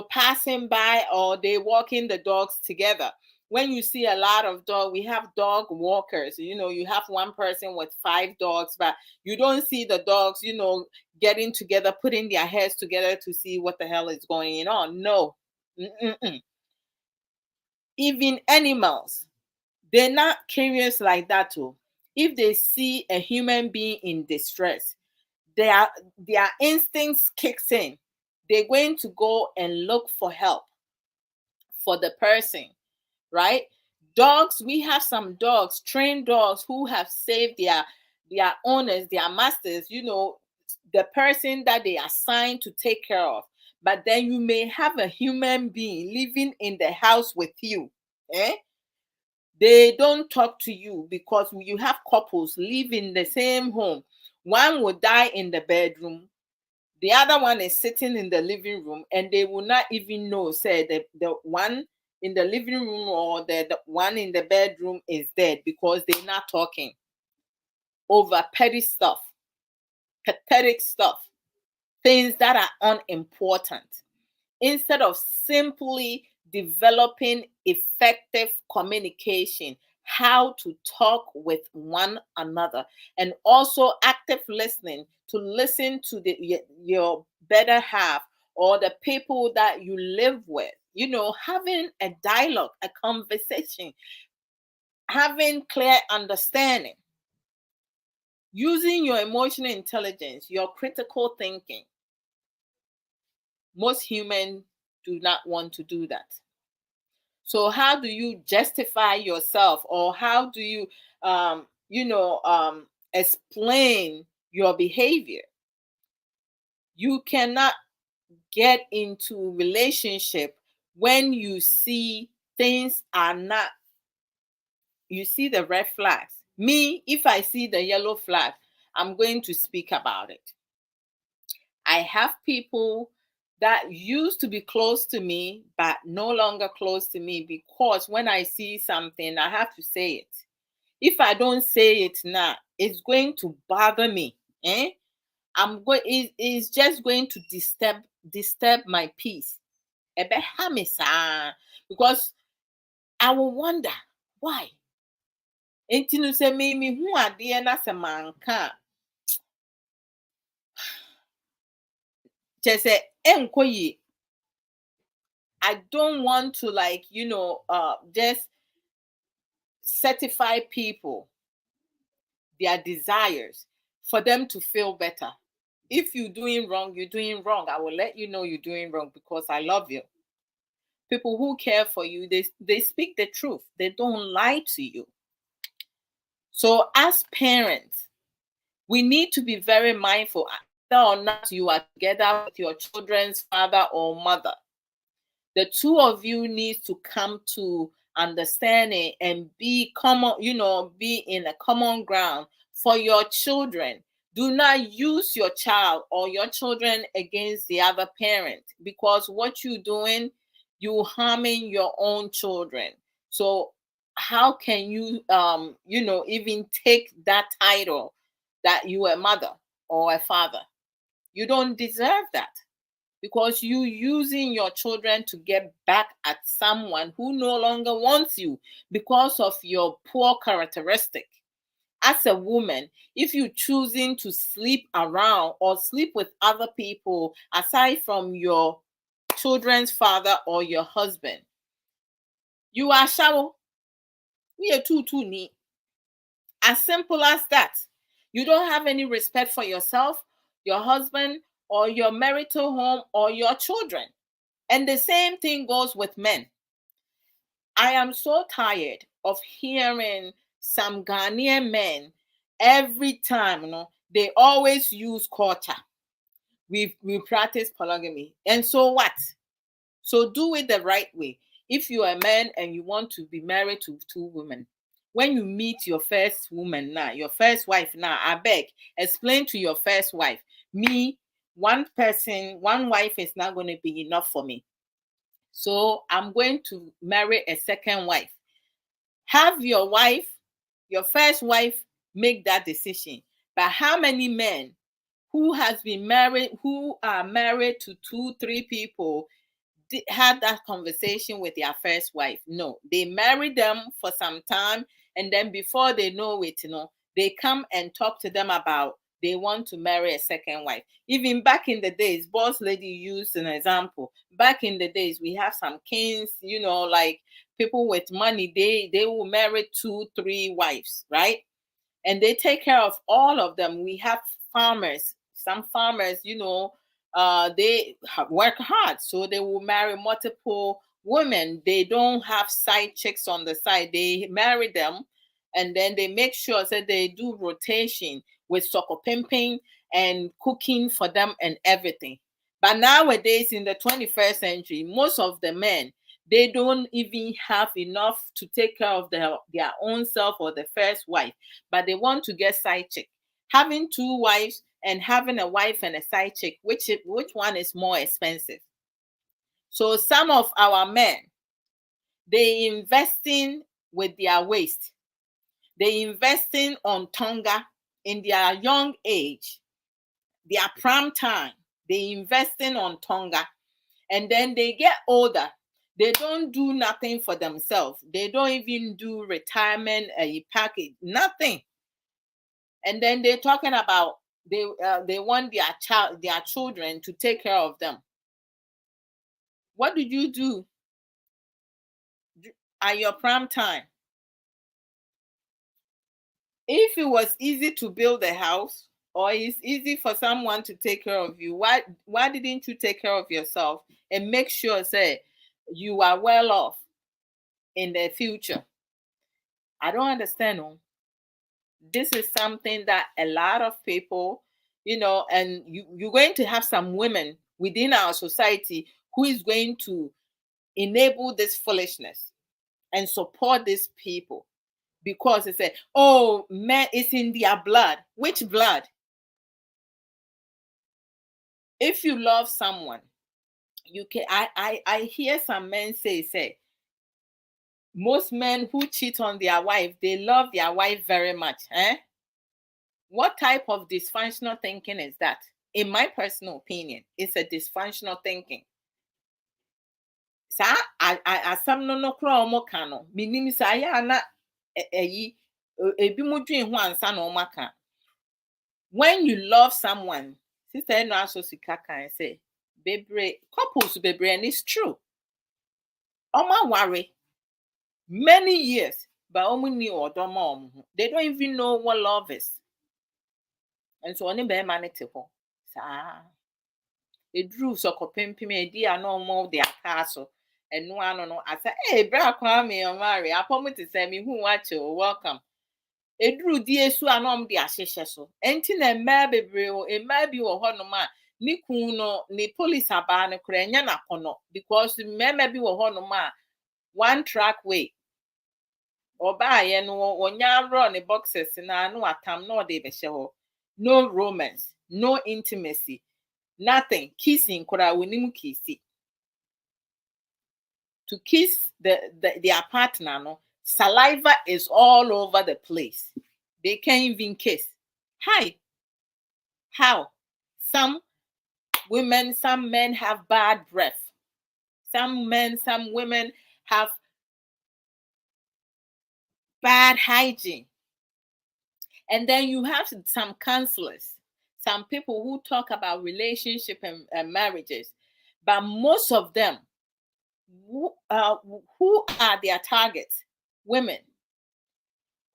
Speaker 1: passing by, or they walking the dogs together. When you see a lot of dogs, we have dog walkers. You have one person with 5 dogs, but you don't see the dogs getting together, putting their heads together to see what the hell is going on. No. Mm-mm-mm. Even animals, they're not curious like that too. If they see a human being in distress, their instincts kicks in. They're going to go and look for help for the person, right? Dogs, we have some dogs, trained dogs, who have saved their owners, their masters, the person that they assigned to take care of. But then you may have a human being living in the house with you. They don't talk to you, because you have couples live in the same home. One will die in the bedroom, the other one is sitting in the living room, and they will not even know, say, the one in the living room or the one in the bedroom is dead because they're not talking over petty stuff, pathetic stuff, things that are unimportant, instead of simply developing effective communication, how to talk with one another, and also active listening, to listen to your better half or the people that you live with, having a dialogue, a conversation, having clear understanding, using your emotional intelligence, your critical thinking. Most humans do not want to do that. So how do you justify yourself, or how do you explain your behavior? You cannot get into relationship when you see things are not, you see the red flags. Me, if I see the yellow flag, I'm going to speak about it. I have people that used to be close to me, but no longer close to me, because when I see something, I have to say it. If I don't say it now, it's going to bother me. It's just going to disturb my peace. Because I will wonder why. Enti say me hu ade na se manka. Just say enkoyi. I don't want to just certify people their desires for them to feel better. If you're doing wrong, you're doing wrong. I will let you know you're doing wrong because I love you. People who care for you, they speak the truth. They don't lie to you. So as parents, we need to be very mindful whether or not you are together with your children's father or mother. The two of you need to come to understanding and be in a common ground for your children. Do not use your child or your children against the other parent, because what you're doing, you're harming your own children. So how can you even take that title that you are a mother or a father? You don't deserve that, because you using your children to get back at someone who no longer wants you because of your poor characteristic. As a woman, if you choosing to sleep around or sleep with other people aside from your children's father or your husband, you are shallow. We are too neat. As simple as that. You don't have any respect for yourself, your husband, or your marital home, or your children. And the same thing goes with men. I am so tired of hearing some Ghanaian men every time, they always use culture. We practice polygamy. And so what? So do it the right way. If you are a man and you want to be married to two women, when you meet your first woman now, your first wife now, I beg, explain to your first wife, me, one wife is not going to be enough for me. So I'm going to marry a second wife. Have your first wife, make that decision. But how many men who are married to 2-3 people had that conversation with their first wife? No, they marry them for some time, and then before they know it, they come and talk to them about they want to marry a second wife. Even back in the days, boss lady used an example. Back in the days, we have some kings, like people with money, they will marry 2-3 wives, right? And they take care of all of them. We have farmers. Some farmers, they work hard, so they will marry multiple women. They don't have side chicks on the side. They marry them, and then they make sure that they do rotation with soccer pimping and cooking for them and everything. But nowadays, in the 21st century, most of the men, they don't even have enough to take care of their own self or the first wife, but they want to get side chick. Having 2 wives and having a wife and a side chick, which one is more expensive? So some of our men, They investing with their waste. They investing on Tonga in their young age, their prime time. They investing on Tonga, and then they get older. They don't do nothing for themselves. They don't even do retirement package, nothing. And then they're talking about they want their children to take care of them. What did you do at your prime time? If it was easy to build a house, or it's easy for someone to take care of you, why didn't you take care of yourself and make sure, say, you are well off in the future? I don't understand. This is something that a lot of people, and you're going to have some women within our society who is going to enable this foolishness and support these people, because they say, oh, man, it's in their blood. Which blood? If you love someone, you can. I hear some men say most men who cheat on their wife, they love their wife very much. What type of dysfunctional thinking is that? In my personal opinion, it's a dysfunctional thinking. Sa asam no kra omo ka no minim sa ya na ebi mo dwen ho ansa na omo ka. When you love someone, sister no aso Sika kan say bebre couples bebre, and it's true. Omo worry many years, but omo ni odoma omo. They don't even know what love is. And so oni be manete ho. Sa edru so kopempem edi ano omo de akaso. And no, I said, hey, bra kwame o mari, apomo te say me hu wache o welcome. Edru die su anom de ahyehye so. Enti na mma bebre o, mma bi wo ho no ma, ni kun no, ni police aba ne kura nya na kono, because mma bi wo ho no ma, one track way. Oba ye no onya run the boxes na no atam no de be ho. No romance, no intimacy, nothing. Kissing kura wonimu kissing. To kiss their partner, no, saliva is all over the place. They can't even kiss. Hi. How? Some women, some men have bad breath. Some men, some women have bad hygiene. And then you have some counselors, some people who talk about relationship and marriages. But most of them, who are their targets? Women.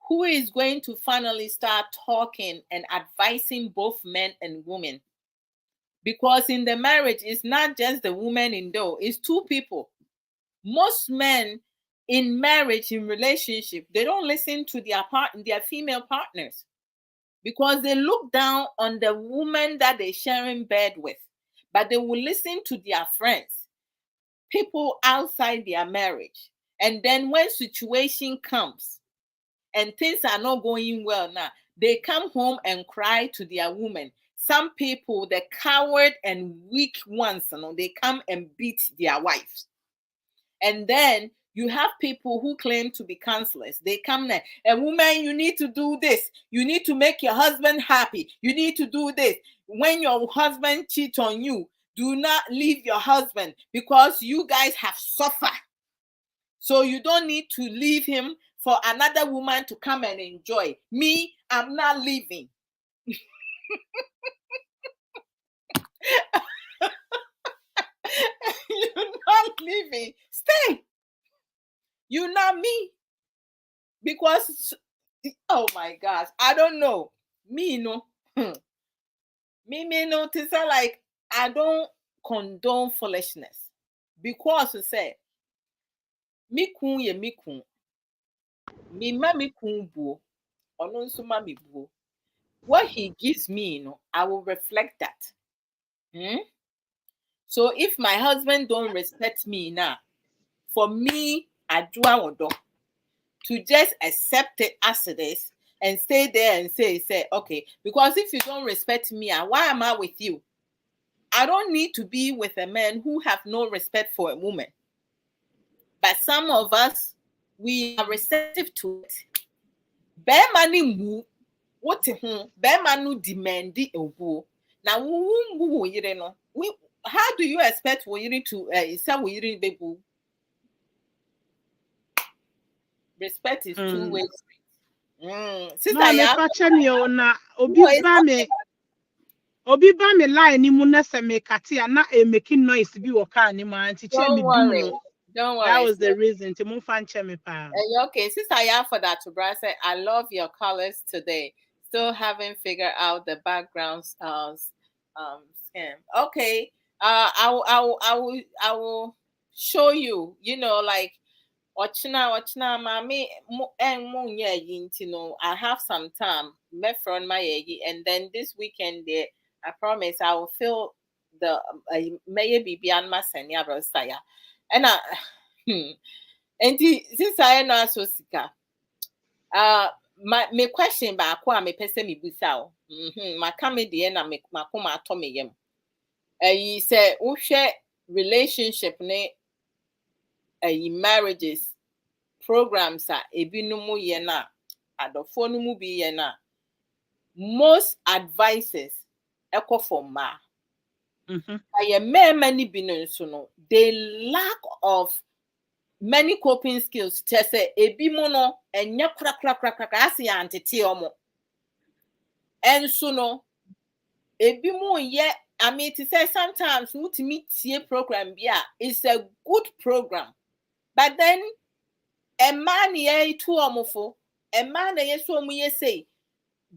Speaker 1: Who is going to finally start talking and advising both men and women? Because in the marriage, it's not just the woman in though, it's two people. Most men in marriage, in relationship, they don't listen to their female partners, because they look down on the woman that they're sharing bed with. But they will listen to their friends, people outside their marriage. And then when situation comes and things are not going well now, they come home and cry to their woman. Some people, the coward and weak ones, they come and beat their wives. And then you have people who claim to be counselors. They come there, a woman, you need to do this. You need to make your husband happy. You need to do this. When your husband cheats on you, do not leave your husband, because you guys have suffered. So you don't need to leave him for another woman to come and enjoy. Me, I'm not leaving. You're not leaving. Stay. You're not me. Because, oh my gosh, I don't know. Me, no. Me, no. To say like, I don't condone foolishness. Because you say, me kun ye me kun. Me ma me kun buo. Ono nso ma me buo. What he gives me, I will reflect that. So if my husband don't respect me now, for me, Adwoa wodo, to just accept it as it is and stay there and say, okay, because if you don't respect me, why am I with you? I don't need to be with a man who have no respect for a woman. But some of us, we are receptive to it. Bema ni mu, what bema no demendi owo. Now wo yire no. How do you expect wo yire to say wo yire bebu? Respect is two ways.
Speaker 2: Sister ya na obi ba me line ni mu na se me katia na making noise bi wo car ni ma anti che me dum no.
Speaker 1: Don't worry.
Speaker 2: That was the reason to move fan me pa.
Speaker 1: Okay, Sister ya for that to say I love your colors today. Still haven't figured out the backgrounds scheme. Okay. I will show you, like Ochina mami I have some time from my and then this weekend there I promise I will fill the maybe beyond my senior rosaya and and since I know so Sika my question back kwa me pese me busa my comedy na me makoma atome yam you say uhwe relationship ne marriages programs are ebinumu ye na adofo no mu bi ye na most advices echo for ma aye many bi no nso no they lack of many coping skills to say ebi mo no enye kra ase ya antete omo enso no ebi mo ye I mean to say sometimes ultimate program bia is a good program but then a man ye to omofo a man ye so mu ye say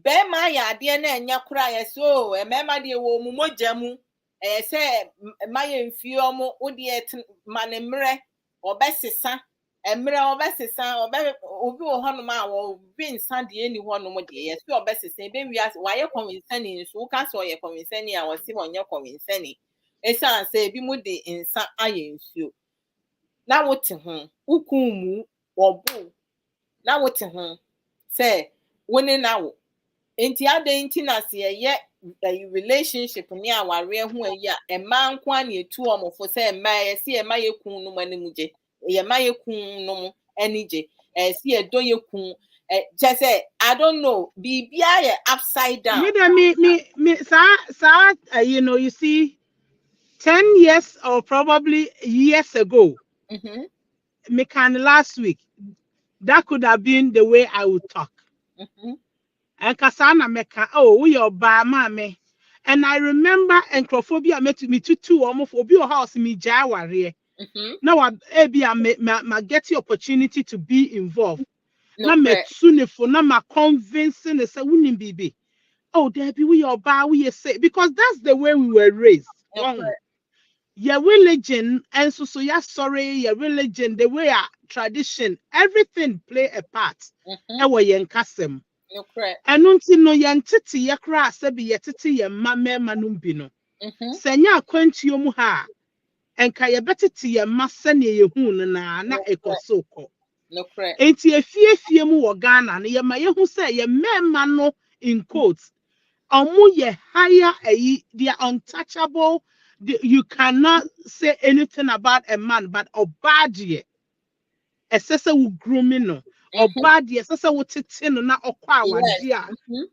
Speaker 1: be ma ya de na enya kura ye so e mema de wo mu mogya mu e say ma ye mfie omo wo de manemre obesesa emre obesesa obi wo hono ma wo bi nsa de eni hono mo de ye so obesesa be wi wa ye convincing so ka so ye convincing a wo si wonye convincing esa say bi mu de nsa aye nsuo na wote ho ukumu obu na wote ho say woni na wo enti ade enti na se ye relationship ni aware ho ayi a ema nko an etu omofo say ema ye se ema ye kun no manimu je ye ma ye kun no anije se ye do ye kun just say I don't know bibia ye upside down
Speaker 2: me sa you see 10 years or probably years ago me can last week that could have been the way I would talk and kasana meka we your ba mame and I remember encrophobia met me to two almost obi or house me jaware now I get the opportunity to be involved na me tunefo na ma convincing the say wunim bibi there be we your ba we say because that's the way we were raised your religion and so yeah sorry your religion the way our tradition everything play a part ewo yen kasem and unti no yen tete ye kra se bi ye tete ye mama manum bi no senya akwantuo mu ha enka ye betete ye masa ne ye hu na ekosoko enti efie mu wo Ghana na ye ma ye hu se ye mema no in quotes omu ye higher they are untouchable. You cannot say anything about a man, but obadie. Esese wu grooming no. Obadie esese wu tete no na okwa awadia.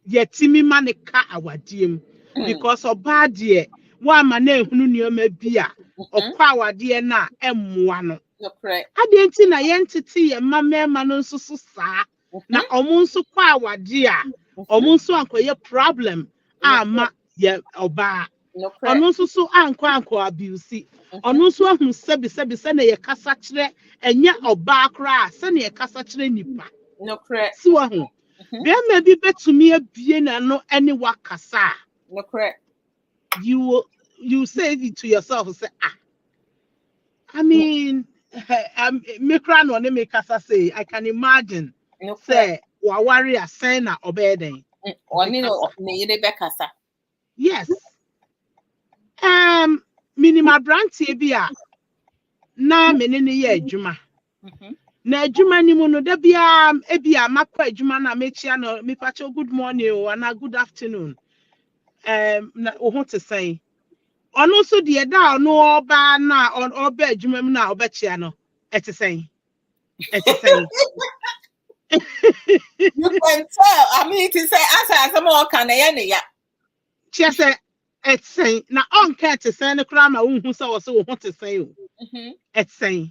Speaker 2: Yetimi mane ka awadiem. Because obadie wa mane ehunu nioma bia okwa awadie na emmoa no. Ade nti na yentete ye mama no nso so saa. Na omo nso kwa awadie a omo nso ankoye problem ama ye oba. Ono nso so anko abuse ono nso ahu sebi na ye kasa kire enya oba akra se na ye kasa kire nipa si wa hu be ma bi betumi abie na no ene wakasa you say it to yourself say I mean me kra no ne me kasa say I can imagine say wa worry asen na obeden
Speaker 1: oni no ne yede be kasa
Speaker 2: yes minima brantie bi a na menene ye adwuma na adwuma ni mu no da bia ebia makwa adwuma na mechia no me pacho good morning or na good afternoon na wo te say ono so de da ono oba na oba adwuma mu na obechia no It's saying. It's saying.
Speaker 1: You can tell. I mean, to say, as I'm more can I?
Speaker 2: She said, it's saying. Now, on cat to send a crama who saw so what to say. It's saying.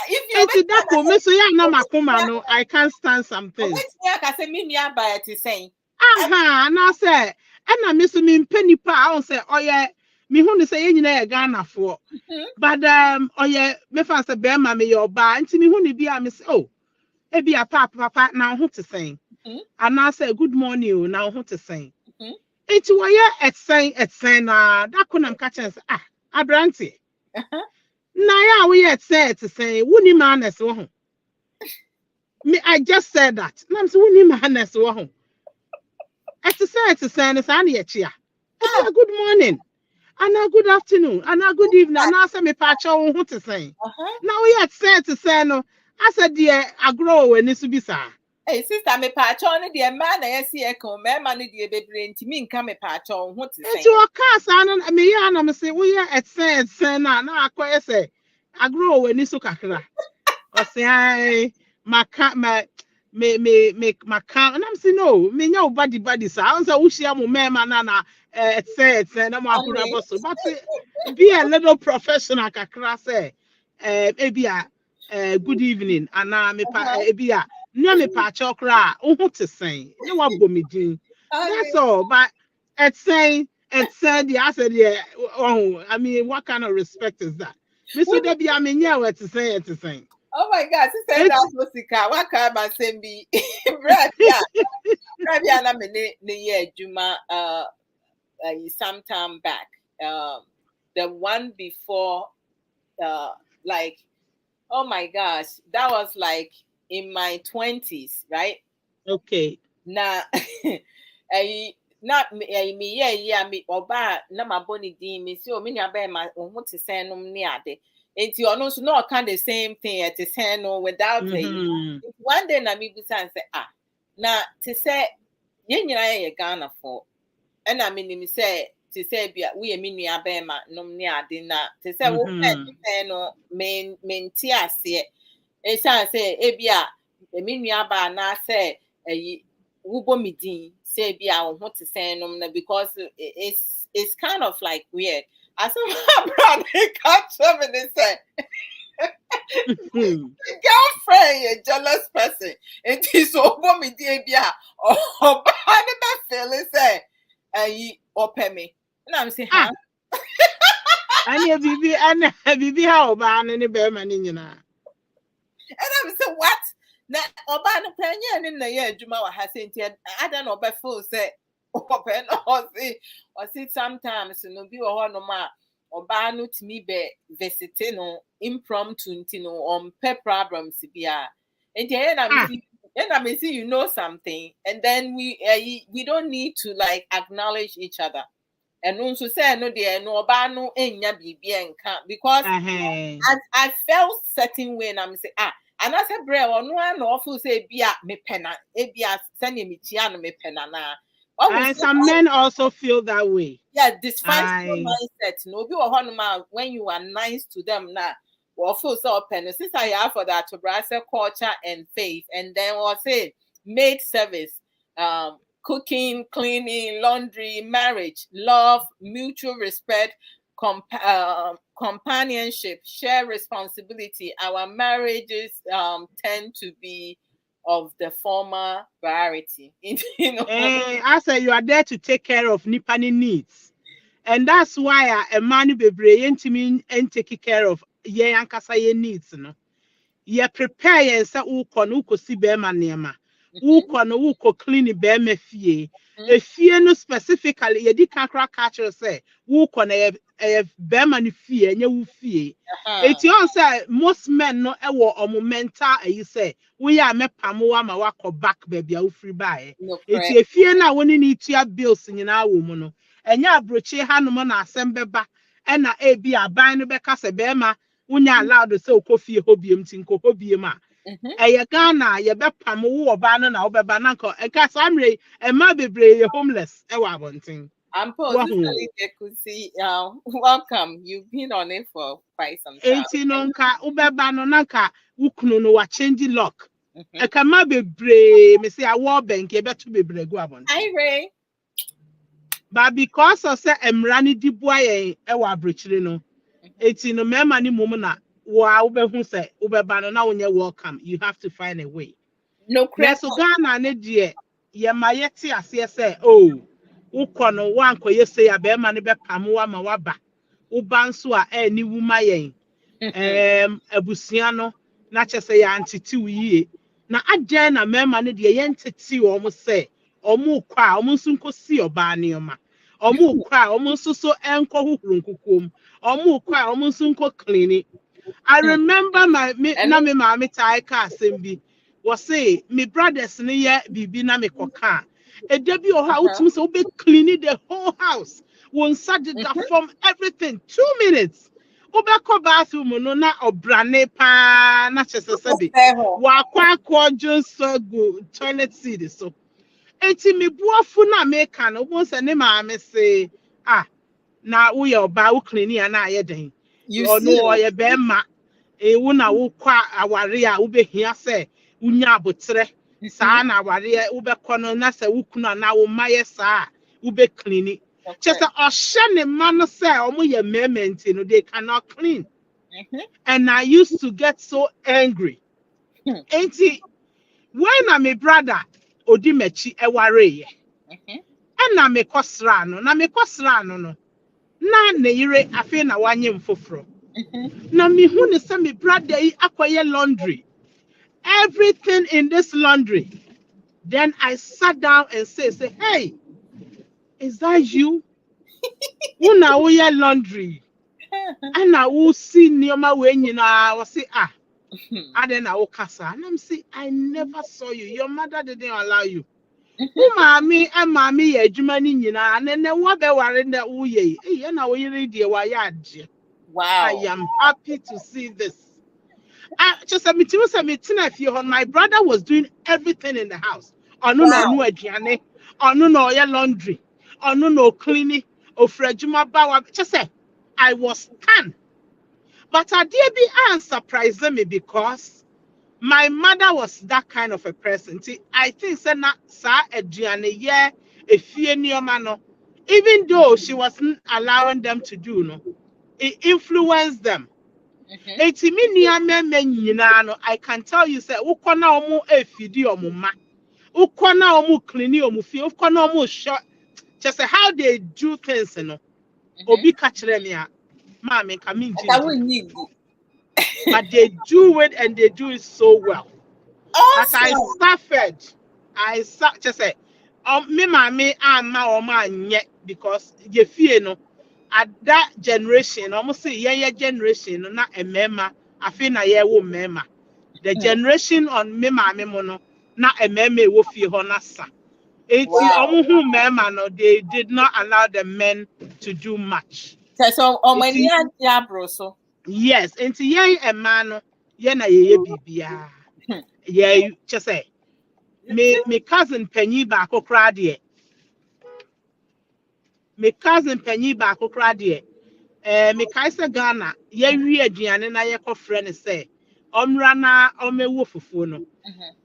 Speaker 1: If you
Speaker 2: that come, so yeah, no, no, I can't stand some things.
Speaker 1: I say, me, by it is saying.
Speaker 2: And I said, and I miss me penny pa. I say, oh yeah, me who say you know Ghana for. But oh yeah, me fancy say bear me your bar. And me who be I miss oh, it be a papa now who to say. And I say good morning now who to say. It's why it's saying that couldn't catch us Abranti. Now yeah, we had said to say wouldn't man as well. Me, I just said that. I'm so wouldn't man as well. It's a sign of Sandia. Good morning, and a good afternoon, and a good evening, and I say me patch on what to say. Now we had said to say no. I said, dear, I grow when this will be sir.
Speaker 1: Hey, sister, me patch on the man, I see a come, man, the baby, to me, come a patch on what to say.
Speaker 2: It's your cast, and me, and I'm saying, we are at said, now I quite say, I grow when this will kakra. Or say, I, my cat, make my count, and I'm saying, no, me no body, so I was a Ushia, man, said, and I'm a but be a little professional, kakra say, maybe a good evening, and now me be a near me patch or cry, oh, to say, no one go me doing. That's all, but it's saying, the answer, yeah, oh, I mean, what kind of respect is that? Mr. Debbie, I mean, yeah, what to say, to say.
Speaker 1: Oh my God, sister, that's Sika. What can I say? Be Rabia, and I'm in the year Juma, sometime back. The one before, like, oh my gosh, that was like in my 20s, right?
Speaker 2: Okay.
Speaker 1: Now, not me, yeah, me, Oba, na my body deem me, so many about my own what to say no near de. It's you know, so no kind of same thing at the same no without it. One day, na me say, now to say, you Ghana for, and I mean, me say, to say, we a mini abema, no near dinner, to say, what no main tia say, it's I say, ebia, a mini aba, na say, Ubo midin say be I want to say no because it's kind of like weird. As my brother catch him and they say girlfriend, a jealous person. It is Ubo midin be or feel say open me. And I'm saying, huh?
Speaker 2: And you be how about any bearman in you now.
Speaker 1: And I'm saying, what? Na Oba no penye ni na ye adwuma wa ha senti ada na Oba feel say open or see sometimes no bi wo ho no ma Oba no timi be visit no impromptu nti no on pe problems bia enti me see you know something and then we don't need to like acknowledge each other and also say no there no Oba no enya bibia enka because I felt certain way and I'm say and I said, "Bro, no one awful say be at me penna, ebia sending me chiano me penna na."
Speaker 2: And some men also feel that way.
Speaker 1: Yeah, dysfunctional mindset. No, be when you are nice to them now, well, feel so open. Since I have for that to brass culture and faith, and then we'll say maid service, cooking, cleaning, laundry, marriage, love, mutual respect. Companionship, share responsibility. Our marriages tend to be of the former variety. You know,
Speaker 2: I say you are there to take care of Nipani needs, and that's why a man be brave and take care of ye ankasa needs. No, you prepare yourself. Uko si be manema. Uko clean be me fie. If you no specifically, you di kakra catcher say uko na be man fie and you fie. It's you say most men no ewo mental you say we are me pamoa ma wako back baby a free buy. It's if you na woni need to bills in na woman no. Enya abroche hanom na asembeba e na ebi aban no beka se be ma unya allowed to say okofie hobiem tinko hobiem a eye Ghana ye be pam wo oba no na obeba na nko eka samre e ma bebre ye homeless e wa abonten
Speaker 1: I'm positionally Jekusi. Welcome. You've been on it for quite some time.
Speaker 2: 18 nka ubeba no nanka ukunu no wa change lock. E kama bebre me say awo bank e beto bebre go abon.
Speaker 1: Hi Ray.
Speaker 2: But because of say emra ni dibua yen e wa abrochire no. 18 no mema ni mum na wa ubehu say ubeba no na wonye welcome. You have to find a way.
Speaker 1: No crap.
Speaker 2: So Ghana ne de ye ma yete ase say oh ukọ no wanko ye say abema ne be pam wa ma waba. Uba nso a ni wuma yen. Abusua no na kyese ya antiti wiye na agye na mema ne de ye ntiti omo se omo kwa omo nso nkosi oba ne oma omo kwa omo nso so enko huhuru nkukom omo kwa omo nso nko clean. I remember my mama tai ka asem was say me brothers ne ye bibi na me koka e debi o ha utimi se obe clean the whole house won sajida from everything 2 minutes. Ubeko bathroom no na obrane pa na chese sebe wa kwa just go toilet seat so eti me buafu na make an obo se ne ma me say na wo ye oba wo clean ya na aye den you know ye be ma wo na wo kwa aware a wo be hia se unya abotre saa na aware wo be kono na se wo kunu na wo maye saa wo be clean. Just a man say, no, they cannot clean. And I used to get so angry. Ain't he? When I'm a brother, Odimechi Eware, and I'm a cosrano, no. Na neire afena wanyem fofro. Na mi hune se mi brother acquire laundry. Everything in this laundry. Then I sat down and say, hey, is that you? Una we laundry. And I will see Nioma when you know I will say and then I will casa and I'm say I never saw you. Your mother didn't allow you. Mommy and mommy Jumani and then what they were in the way. And I will read the wayaj.
Speaker 1: Wow.
Speaker 2: I am happy to see this. Just a meeting if you on my brother was doing everything in the house. Or no Adriane, or no laundry, or no cleaning, or Frejuma Bawa. Just say I was stunned. But I did be surprising me because my mother was that kind of a person. See, I think even though she wasn't allowing them to do no, it influenced them. I can tell you say ukona omu efidi omuma. Ukona omu clean omu fi ukona omu short just how they do things no. Obi kachire me a mama kaminji. But they do it and they do it so well.
Speaker 1: Awesome.
Speaker 2: But I just say me mama ama oma nye because you feel no at that generation almost say yeah generation na emema afi na ye wo mema the generation on me mama mo no na emema wo fie ho na sa eti omo hu mema no they did not allow the men to do much
Speaker 1: so omani abro so
Speaker 2: yes enti ye ema no ye na ye bibia ye just say me cousin Penny ba kokra de me cousin Penny ba kokra de me kaisa Ghana ye wi aduane na ye kofre ne se omra na omewo fufuo no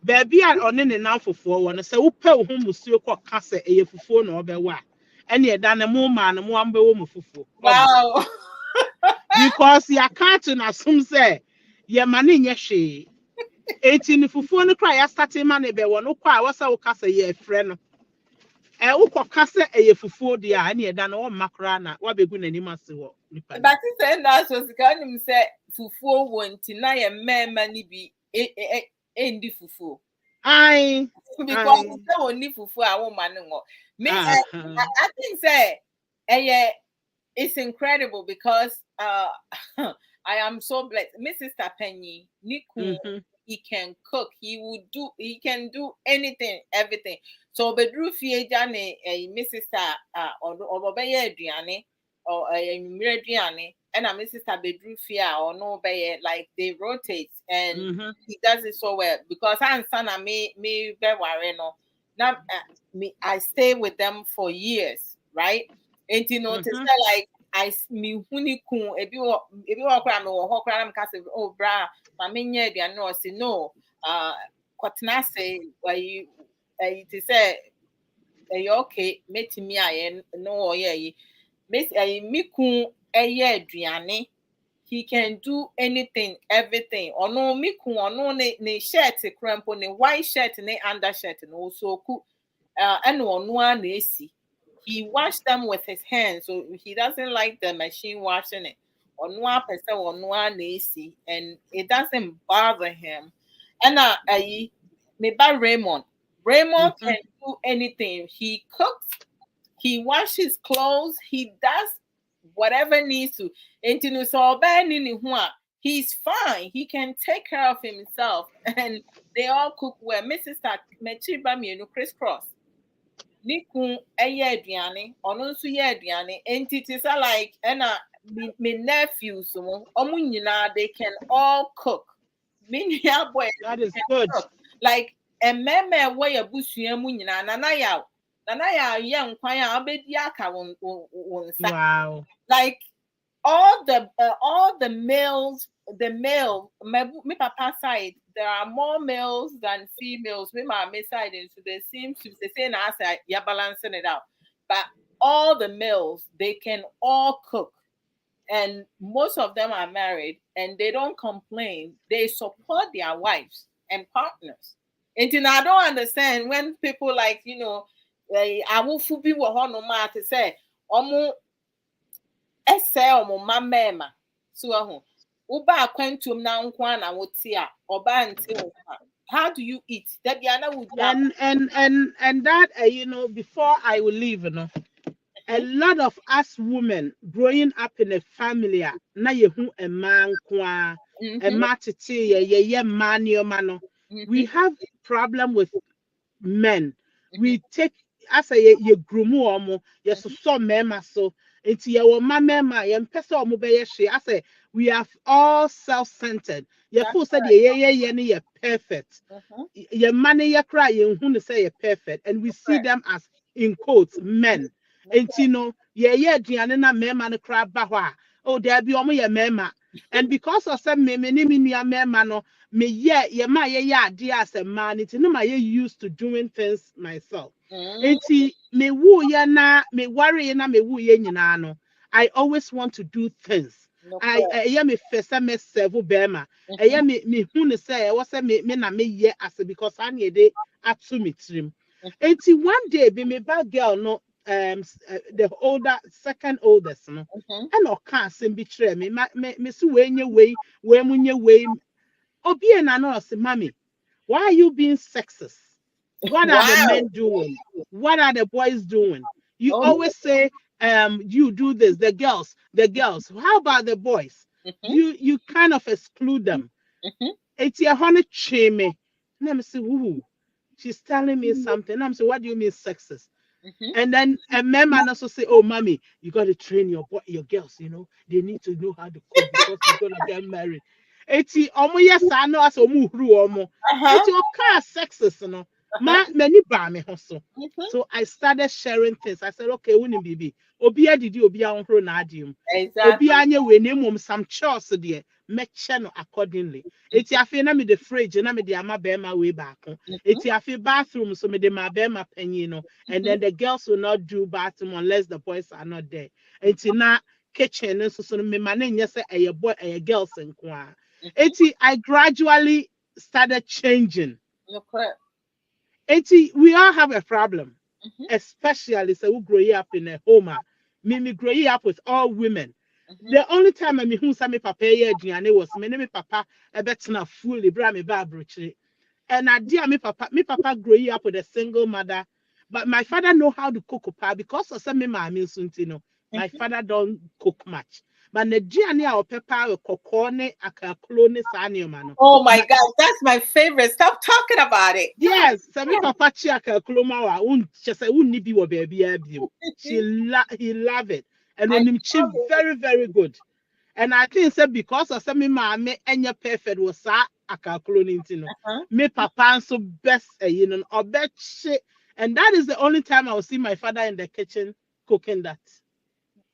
Speaker 2: baby a one ne nan fufuo wo no se wo pe wo hu musuo kọ ka se eye fufuo no obewa ene eda ne mo ma ne mo ambewo mu fufuo
Speaker 1: wow
Speaker 2: because ya can't na sum se ye mane nye hwe 18 fufuo no kra ya start ma ne be wo no kwa wo se wo ka se ye frɛ no ukọ ka se eye fufuo de a ene eda na wo makra na wa begu nanim ase wo nipa
Speaker 1: but say na so sika nim se fufuo wonti na ye mema ni bi endi fufuo
Speaker 2: ai
Speaker 1: because say woni fufuo a wo ma ne ngo me I think say it's incredible because I am so blessed. My sister Penny, Niku, he can cook. He can do anything, everything. So bedru fie jane my sister or obeye aduane or mire aduane and my sister bedru fie or no obeye like they rotate and he does it so well because I and me be worry no. Now I stay with them for years, right? And you know, to say like I me huni kun ebi wo kra me wo ho kra na mka say oh bra ma menye dia no say no kwatena say why to say okay metimi aye no ye me kun eye aduane. He can do anything, everything. Ono me kun ono ne shirt crampo ne white shirt ne undershirt no so ku and ono na esi. He washed them with his hands, so he doesn't like the machine washing it. Ono person ono na esi, and it doesn't bother him. And me ba Raymond. Raymond can do anything. He cooks, he washes clothes, he does whatever needs to. And so he's fine. He can take care of himself. And they all cook well. Mrs. Mechiba me crisscross. Nikun eye aduane, ono nso ye aduane. Entities are like me nephews they can all cook. Me boy
Speaker 2: that is good.
Speaker 1: Cook. Like ememe we abusua mu nyina nana ya ye nkwan a obedi aka won
Speaker 2: Wow.
Speaker 1: like all the males, my papa side, there are more males than females. Me my side, and so they seem to say now say you're balancing it out. But all the males, they can all cook, and most of them are married, and they don't complain. They support their wives and partners. And I don't understand when people like I will be what no matter say ese ọmụma mmema so ahụ ụba akwantum na nkwa na wote a ọba nte nkwa. How do you eat that yana would
Speaker 2: and that before I will leave a lot of us women growing up in a family na yehu a man kwa a matiti ye man we have problem with men. We take as a ye grumu omo ye so mema so enti ye wo ma mema ye mpese omo be ye hwe as we are all self-centered. Ye feel say ye ne perfect. Ye man ye cry ye hu ne say ye perfect, and we see them as in quotes men. Enti no ye aduane na mema ne cry ba ho a oh there be omo ye mema. And because of some me nua mema no me ye ma ye ade as a man it no ma ye used to doing things myself. Enti me wu ye na me worry na me wu ye nyina no I always want to do things. I me first me serve bema. Me hu ne say was say me na me ye as because I need it atu me trim. Enti one day be me bad girl no the second oldest no and o can sim betray me see we munye we obi e na no say mommy why are you being sexist? What are the men doing? What are the boys doing? You always say you do this, the girls. How about the boys? You kind of exclude them. It's a honey chime. And I'm saying, ooh, she's telling me something. I'm saying, what do you mean sexist? And then a man also say, oh, mommy, you got to train your girls, they need to know how to cook because we're going to get married. Eti omo yes I know as omo huru omo. Eti o car sexist many ba me so. So I started sharing things. I said, okay, wouldn't bibi. Obi adidi obi ahoro na adium. Obi anye we na mum some chores there. Meche no accordingly. Eti afi na me the fridge na me the ama bema way back. Eti afi bathroom so me the ma bema penny and then the girls will not do bathroom unless the boys are not there. Eti na kitchen so me man say a boy a girls and kwa. I gradually started changing. We all have a problem, especially so we grow up in a home. Me grow up with all women. The only time I who saw me papa was me papa a better fully bra me babruchi. And I dear me papa grew up with a single mother. But my father know how to cook because of some me my father don't cook much. But the Gianni or pepper cocone akaklones animano.
Speaker 1: Oh my God, that's my favorite. Stop talking about it.
Speaker 2: Yes, some papa chiaka kloma just say wouldn't be what baby. He love it. And when him very, very good. And I think say because of some mammy and your perfect was akakloning me papa so best or bet shit. And that is the only time I will see my father in the kitchen cooking that.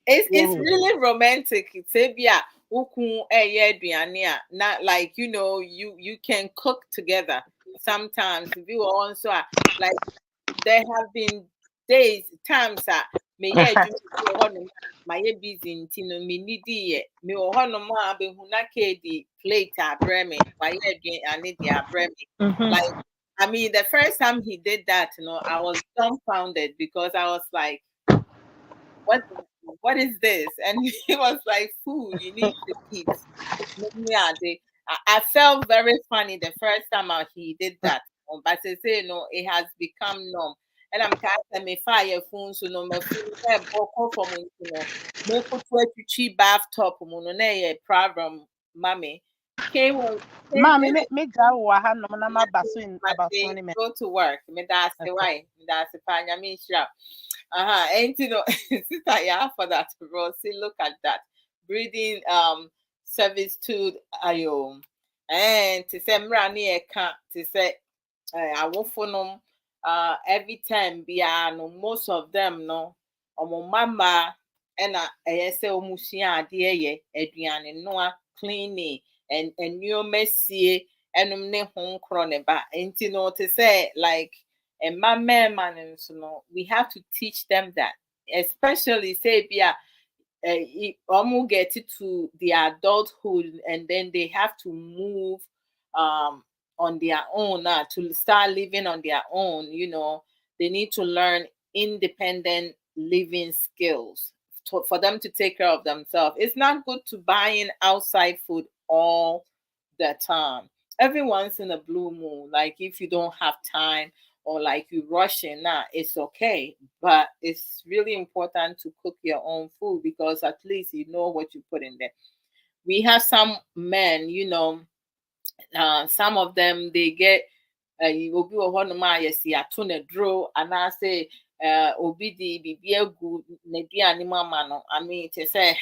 Speaker 1: It's really romantic. It's not like you can cook together. Sometimes if you also like there have been times that me my busy me needy me be hunake plate breme my like I mean the first time he did that, I was dumbfounded because I was like, what what is this? And he was like, food, you need to eat. Yeah, I felt very funny the first time he did that. But they say it has become norm. And I'm casting me fire phone so no my phone from me put to cheap bathtub no problem, mommy. Came
Speaker 2: Mommy, me go no na mabaso in about 20 minutes.
Speaker 1: go to work. Me that's the why. Me that's the panya me shrap. And sister, yeah, for that, Rosie, look at that. Breeding servitude ayo. And to say mrani can't to say I will for every time be no most of them no mama and I say omusia dear eduane noa cleaning and new messy and ne home crone ba and to say like and my man, we have to teach them that, especially say, get it to the adulthood, and then they have to move on their own to start living on their own. They need to learn independent living skills for them to take care of themselves. It's not good to buy in outside food all the time. Every once in a blue moon, like if you don't have time or like you rushing now, it's okay. But it's really important to cook your own food because at least you know what you put in there. We have some men, some of them they get obi wɔ hɔnom a yɛsi ato ne duro anaasɛ obi de biribi agu n'aduane mu ama no. I mean, to say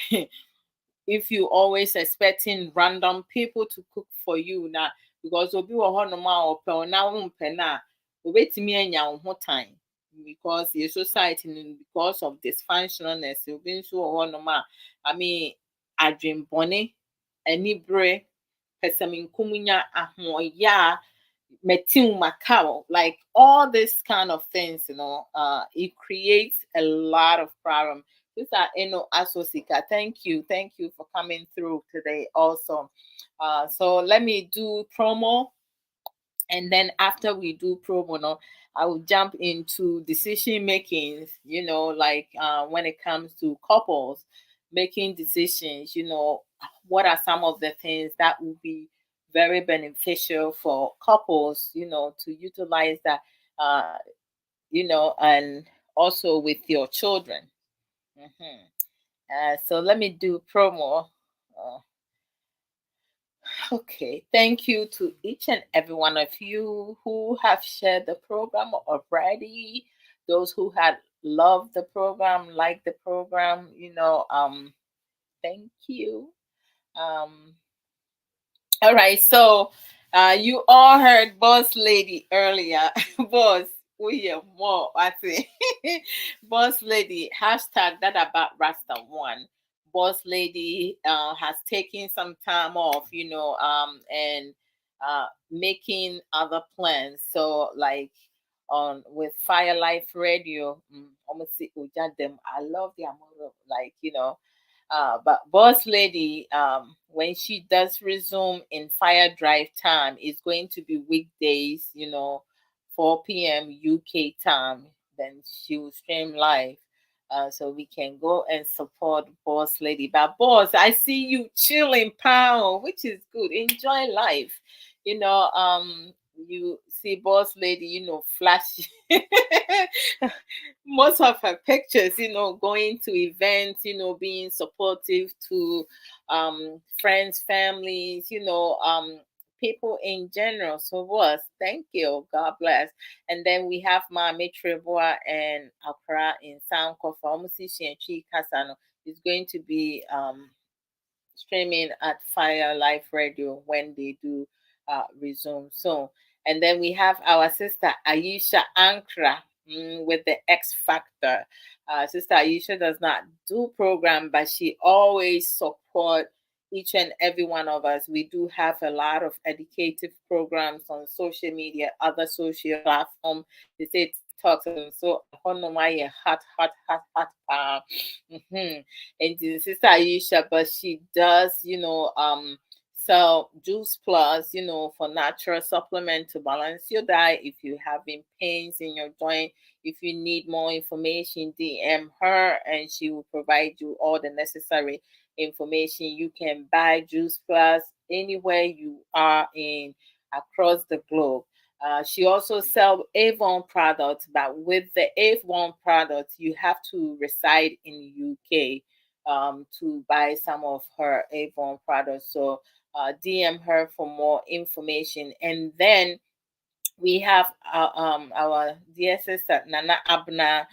Speaker 1: if you always expecting random people to cook for you now, because obi wɔ hɔnom a ɔpɛ na wompɛ na obetumi anya wo ho time because your society because of dysfunctionalness obi nso wɔ hɔnom a I mean adwenbɔne anibere pɛsɛmenkumunya ahoɔyɛ metin macao, like all this kind of things, it creates a lot of problem. Sister Sika, thank you for coming through today also. So let me do promo, and then after we do promo, I will jump into decision making, like when it comes to couples making decisions, what are some of the things that will be very beneficial for couples, to utilize that, and also with your children. So let me do promo. Okay, thank you to each and every one of you who have shared the program already. Those who had loved the program, liked the program, thank you. All right, so you all heard Boss Lady earlier. Boss, we hear more. I say, Boss Lady hashtag that about Rasta One. Boss Lady has taken some time off, and making other plans. So like on with Fire Life Radio, almost them. I love the amount like but Boss Lady, when she does resume in Fire Drive time, it's going to be weekdays, 4 p.m. UK time. Then she will stream live. So we can go and support Boss Lady. But Boss, I see you chilling, pal, which is good. Enjoy life. You see Boss Lady, flash most of her pictures, going to events, being supportive to friends, families, people in general. So Boss, thank you. God bless. And then we have Mami Treboa and Accra in Sound Kofa. Kasano is going to be streaming at Fire Life Radio when they do resume. So, and then we have our sister Aisha Ankra with the X Factor. Sister Aisha does not do program, but she always support each and every one of us. We do have a lot of educative programs on social media, other social platforms. They say TikToks and so I don't know why you're hot. And Sister Aisha, but she does, sell Juice Plus, for natural supplement to balance your diet. If you having pains in your joint, if you need more information, DM her and she will provide you all the necessary information. You can buy Juice Plus anywhere you are in across the globe. She also sells Avon products, but with the Avon products, you have to reside in the UK to buy some of her Avon products. So DM her for more information. And then we have our dear sister Nana Abna.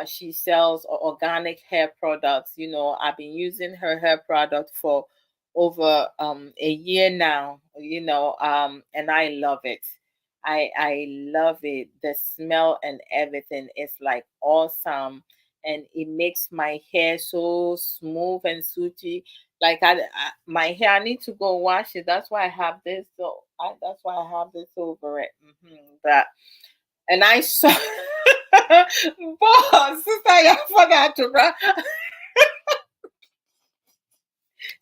Speaker 1: She sells organic hair products. I've been using her hair product for over a year now. And I love it. I love it. The smell and everything is like awesome, and it makes my hair so smooth and sooty. Like my hair, I need to go wash it. That's why I have this. That's why I have this over it. But and I saw, boss, sister, I forgot to run.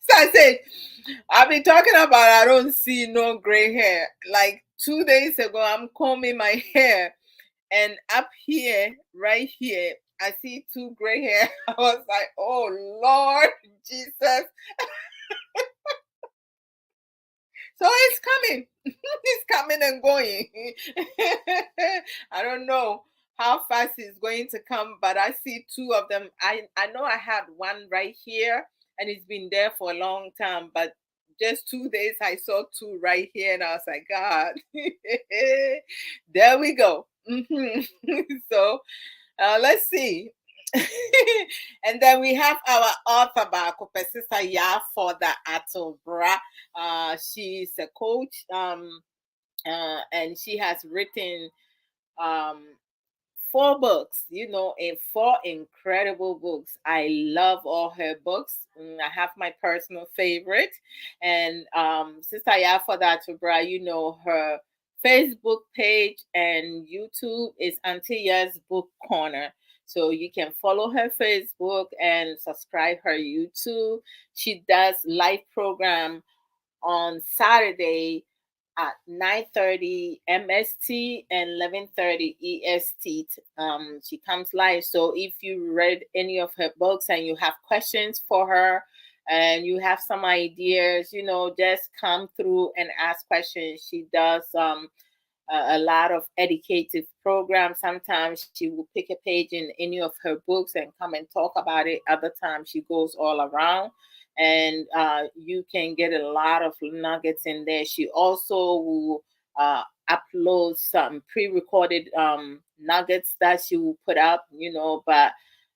Speaker 1: So I said, I've been talking about I don't see no gray hair. Like 2 days ago, I'm combing my hair, and up here, right here, I see 2 gray hair. I was like, oh Lord Jesus. So it's coming. It's coming and going. I don't know how fast it's going to come, but I see 2 of them. I know I had one right here and it's been there for a long time, but just 2 days I saw 2 right here and I was like, God, there we go. So let's see. And then we have our author Sister Ya for the Adwoa. She's a coach, and she has written um, 4 books, and 4 incredible books. I love all her books. I have my personal favorite, and Sister Ya for the Adwoa, her Facebook page and YouTube is Auntie Ya's Book Corner. So you can follow her Facebook and subscribe her YouTube. She does live program on Saturday at 9:30 MST and 11:30 EST. She comes live. So if you read any of her books and you have questions for her and you have some ideas, just come through and ask questions. She does a lot of educative programs. Sometimes she will pick a page in any of her books and come and talk about it. Other times she goes all around, and you can get a lot of nuggets in there. She also will upload some pre-recorded nuggets that she will put up, but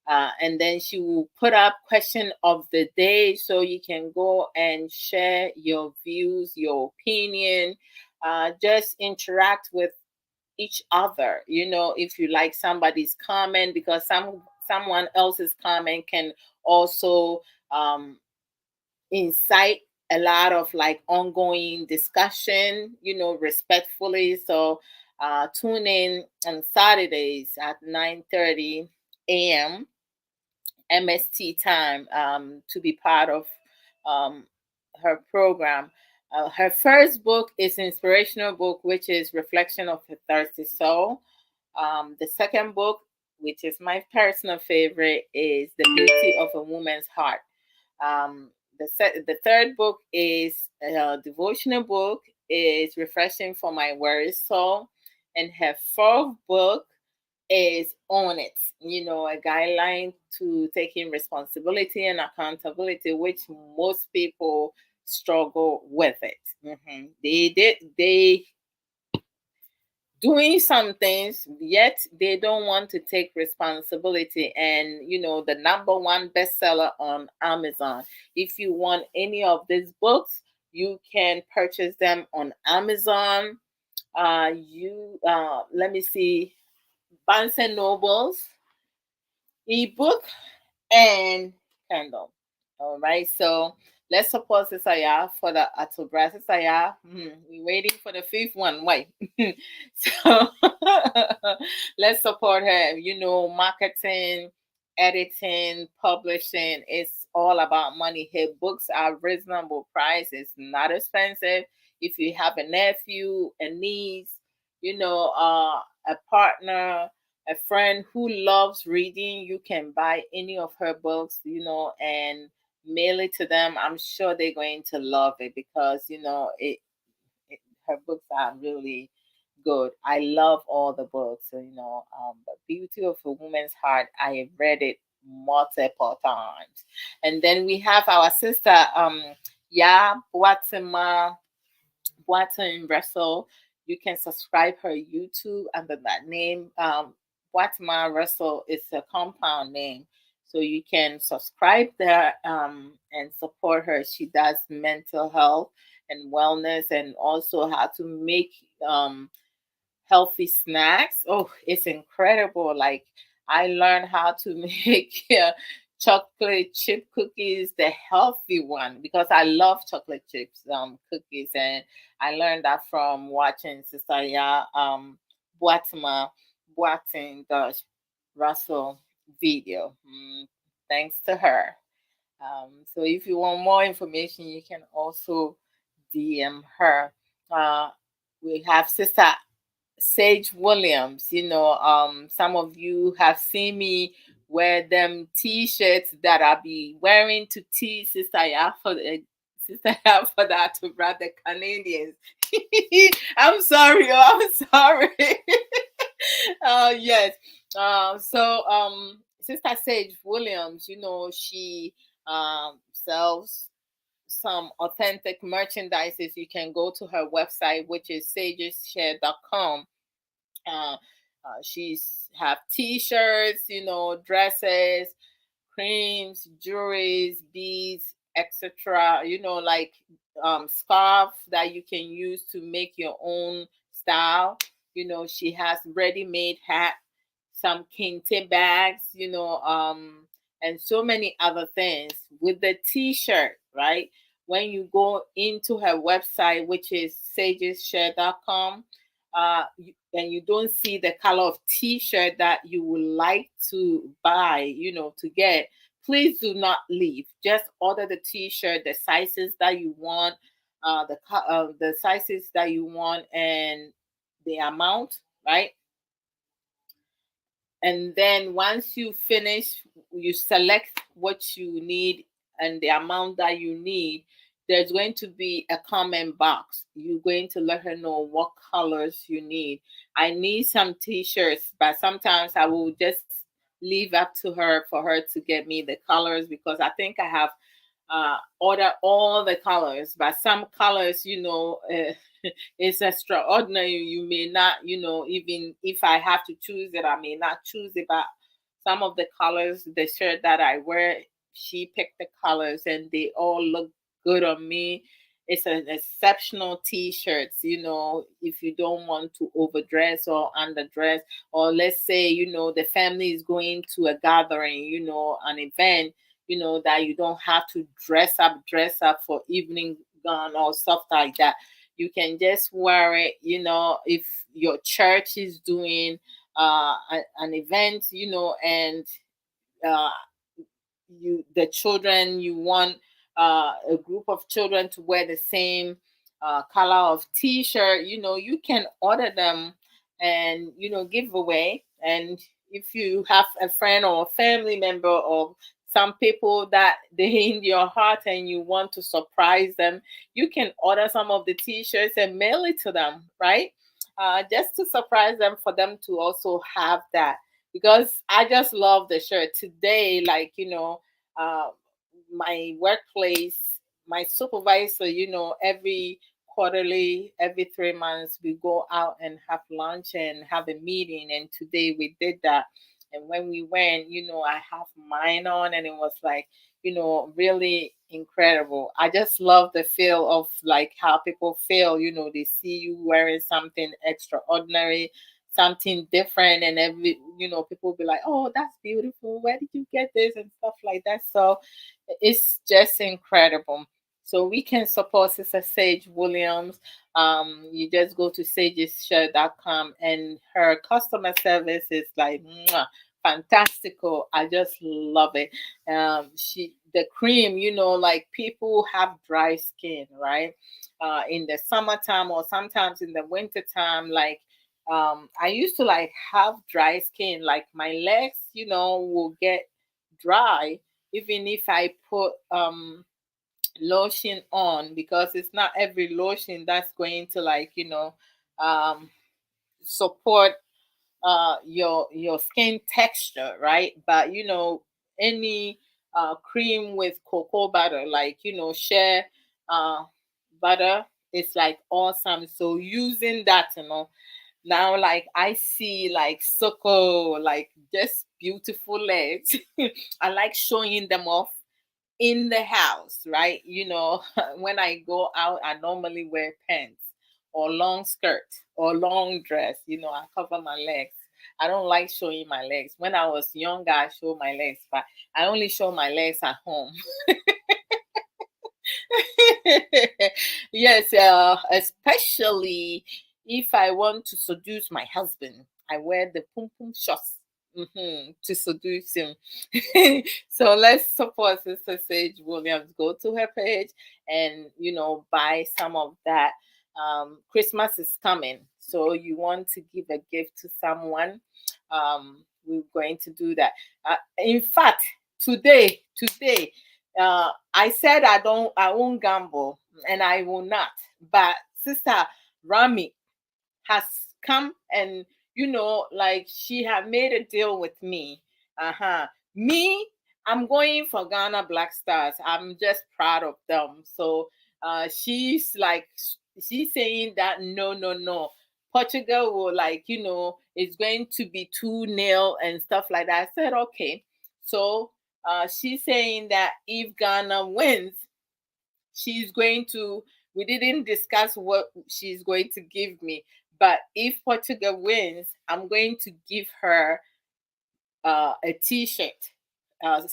Speaker 1: and then she will put up question of the day, so you can go and share your views, your opinion, just interact with each other. If you like somebody's comment, because someone else's comment can also incite a lot of like ongoing discussion, respectfully. So tune in on Saturdays at 9:30 a.m. MST time to be part of her program. Her first book is inspirational book, which is Reflection of a Thirsty Soul. The second book, which is my personal favorite, is The Beauty of a Woman's Heart. The third book is a devotional book, is Refreshing for My Weary Soul. And her fourth book is On It, a guideline to taking responsibility and accountability, which most people struggle with it. They doing some things, yet they don't want to take responsibility. And the number 1 bestseller on Amazon. If you want any of these books, you can purchase them on Amazon. Let me see. Barnes and Nobles, ebook, and Kindle. All right, so let's support Sister Ya for the Atubra. Sister Ya, we're waiting for the fifth one. Why? So let's support her. Marketing, editing, publishing. It's all about money. Her books are reasonable price. It's not expensive. If you have a nephew, a niece, a partner, a friend who loves reading, you can buy any of her books, and mail it to them. I'm sure they're going to love it because, her books are really good. I love all the books, The Beauty of a Woman's Heart. I have read it multiple times. And then we have our sister, Ya Boatin Russell. You can subscribe her YouTube under that name. Boatima Russell is a compound name. So you can subscribe there and support her. She does mental health and wellness and also how to make healthy snacks. Oh, it's incredible. Like I learned how to make chocolate chip cookies, the healthy one, because I love chocolate chips cookies, and I learned that from watching Sister Ya Boatima Boatin the Russell video. Thanks to her. So if you want more information, you can also DM her. Uh, we have Sister Sage Williams. Some of you have seen me wear them t-shirts that I'll be wearing to tease Sister Ya for that to brother Canadians. I'm sorry, I'm sorry. Yes. Sister Sage Williams, she sells some authentic merchandises. You can go to her website, which is sageshare.com. She's have t-shirts, dresses, creams, jewelries, beads, etc. Like scarf that you can use to make your own style. She has ready-made hat, some kente bags, and so many other things with the t-shirt, right? When you go into her website, which is sageshare.com, and you don't see the color of t-shirt that you would like to buy, to get, please do not leave. Just order the t-shirt, the sizes that you want, the sizes that you want, and the amount, right? And then once you finish, you select what you need and the amount that you need. There's going to be a comment box. You're going to let her know what colors you need. I need some t-shirts, but sometimes I will just leave up to her for her to get me the colors, because I think I have order all the colors, but some colors, it's extraordinary. You may not, even if I have to choose it, I may not choose it. But some of the colors, the shirt that I wear, she picked the colors and they all look good on me. It's an exceptional t-shirts, if you don't want to overdress or underdress, or let's say, the family is going to a gathering, an event, that you don't have to dress up for evening gown or stuff like that. You can just wear it, if your church is doing an event, and uh, the children, you want a group of children to wear the same color of t-shirt, you can order them and give away. And if you have a friend or a family member or some people that they in your heart and you want to surprise them, you can order some of the t-shirts and mail it to them, right? Just to surprise them, for them to also have that, because I just love the shirt today. Like, uh, my workplace, my supervisor, every quarterly, every 3 months, we go out and have lunch and have a meeting. And today we did that. And when we went, I have mine on, and it was like, really incredible. I just love the feel of like how people feel, they see you wearing something extraordinary, something different, and people will be like, oh, that's beautiful, where did you get this, and stuff like that. So it's just incredible. So we can support Sister Sage Williams. You just go to sageshare.com, and her customer service is like mwah, fantastical. I just love it. The cream, like people have dry skin, right? In the summertime or sometimes in the wintertime, like I used to like have dry skin, like my legs, will get dry even if I put lotion on, because it's not every lotion that's going to like um support your skin texture, right? But any cream with cocoa butter, like share uh butter, it's like awesome. So using that, now like I see like Soko, like just beautiful legs. I like showing them off in the house, right? When I go out, I normally wear pants or long skirt or long dress. I cover my legs. I don't like showing my legs. When I was younger, I showed my legs, but I only show my legs at home. Yes, especially if I want to seduce my husband, I wear the pum pum shorts to seduce him. So let's support Sister Sage Williams. Go to her page and buy some of that. Christmas is coming, so you want to give a gift to someone. We're going to do that. In fact, today, I said I won't gamble, and I will not. But Sister Rami has come, and like she had made a deal with me. Me, I'm going for Ghana Black Stars. I'm just proud of them. So she's saying that no. Portugal will it's going to be 2-0 and stuff like that. I said okay. So she's saying that if Ghana wins, she's going to, we didn't discuss what she's going to give me, but if Portugal wins, I'm going to give her a t-shirt,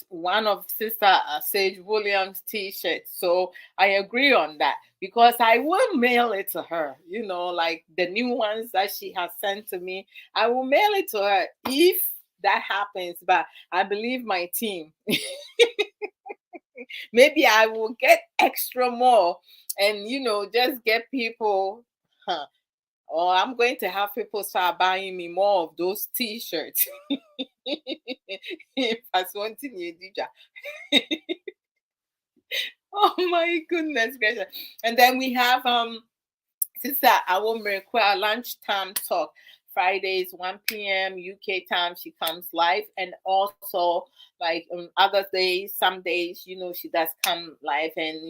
Speaker 1: one of Sister Sage Williams t-shirts. So I agree on that, because I will mail it to her, like the new ones that she has sent to me. I will mail it to her if that happens, but I believe my team. Maybe I will get extra more and just get people, or I'm going to have people start buying me more of those t-shirts. Oh my goodness gracious. And then we have Sister Awomrekwa lunchtime talk. Fridays 1 p.m. UK time, she comes live, and also like other days, some days she does come live, and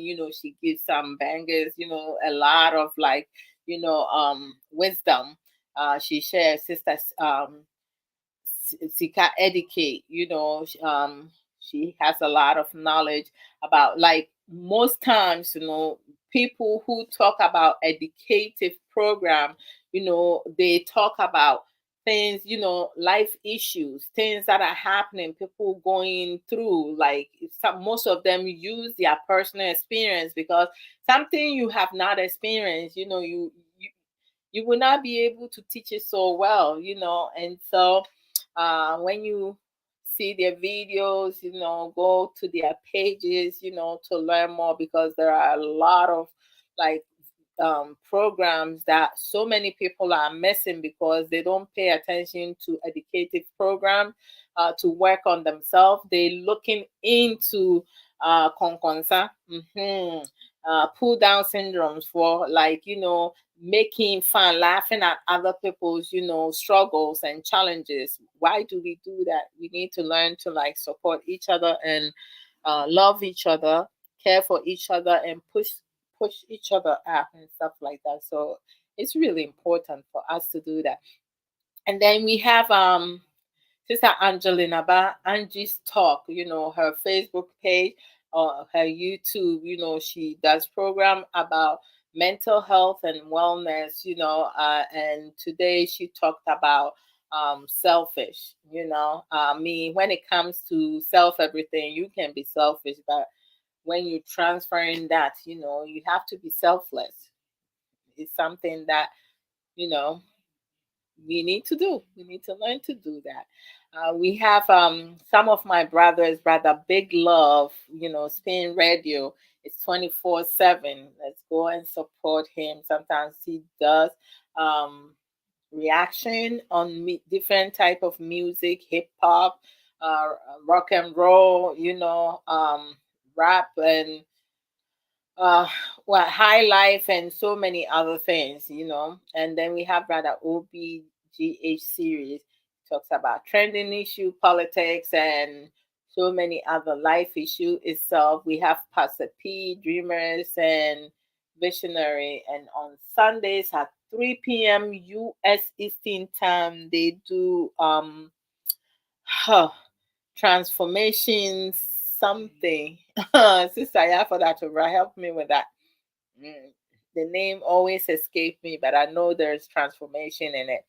Speaker 1: she gives some bangers, a lot of like wisdom. She shares Sisters Sika educate, she has a lot of knowledge about, like, most times, people who talk about educative program, they talk about things, life issues, things that are happening, people going through, like most of them use their personal experience, because something you have not experienced, you will not be able to teach it so well, and so when you see their videos, go to their pages, to learn more, because there are a lot of like programs that so many people are missing because they don't pay attention to educative program to work on themselves. They looking into konkonsa, pull down syndromes for like making fun, laughing at other people's struggles and challenges. Why do we do that? We need to learn to like support each other and love each other, care for each other, and push each other up and stuff like that. So it's really important for us to do that. And then we have Sister Angelina Ba, Angie's Talk, her Facebook page or her YouTube, she does program about mental health and wellness, and today she talked about selfish, when it comes to self everything, you can be selfish, but when you transferring that, you have to be selfless. It's something that, you know, we need to do. We need to learn to do that. We have some of my brothers, brother Big Love, Spin Radio. It's 24/7. Let's go and support him. Sometimes he does reaction on different type of music, hip hop, rock and roll, rap and uh high life and so many other things, and then we have brother OBGH series, talks about trending issue, politics, and so many other life issue itself. We have Pastor P, dreamers and visionary, and on Sundays at 3 p.m. US Eastern time they do transformation something. Sister, yeah, for that to help me with that. The name always escaped me, but I know there's transformation in it.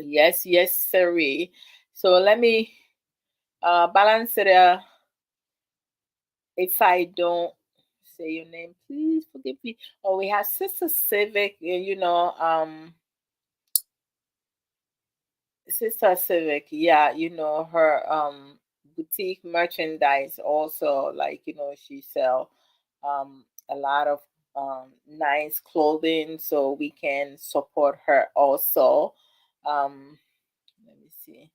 Speaker 1: Yes, yes, sirree. So let me balance it. If I don't say your name, please forgive me. Oh, we have Sister Civic, Sister Civic, yeah, her boutique merchandise also, like, she sell a lot of nice clothing, so we can support her also. Let me see.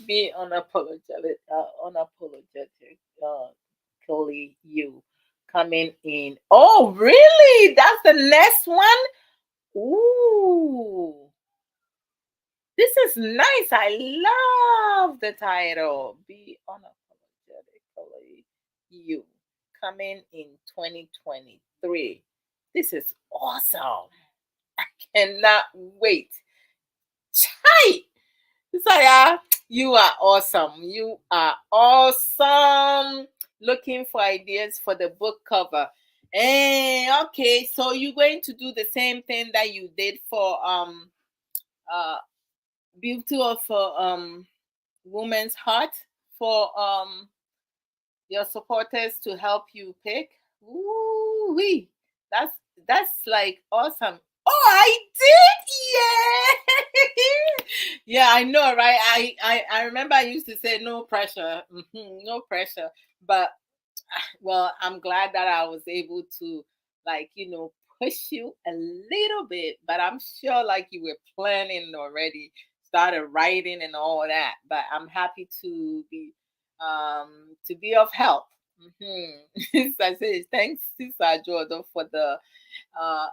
Speaker 1: Be unapologetically you coming in. Oh, really? That's the next one? Ooh, this is nice. I love the title. Be unapologetically you coming in 2023. This is awesome. I cannot wait. Chai! Saya, you are awesome. You are awesome. Looking for ideas for the book cover. Okay, so you're going to do the same thing that you did for Beauty of Woman's Heart for your supporters to help you pick. Ooh wee. That's that's like awesome. Oh, I did. Yeah. Yeah, I know, right? I remember I used to say no pressure. No pressure. But well, I'm glad that I was able to, like, push you a little bit, but I'm sure like you were planning already, started writing and all that. But I'm happy to be of help. So I say thanks, Sister Jordan, for the uh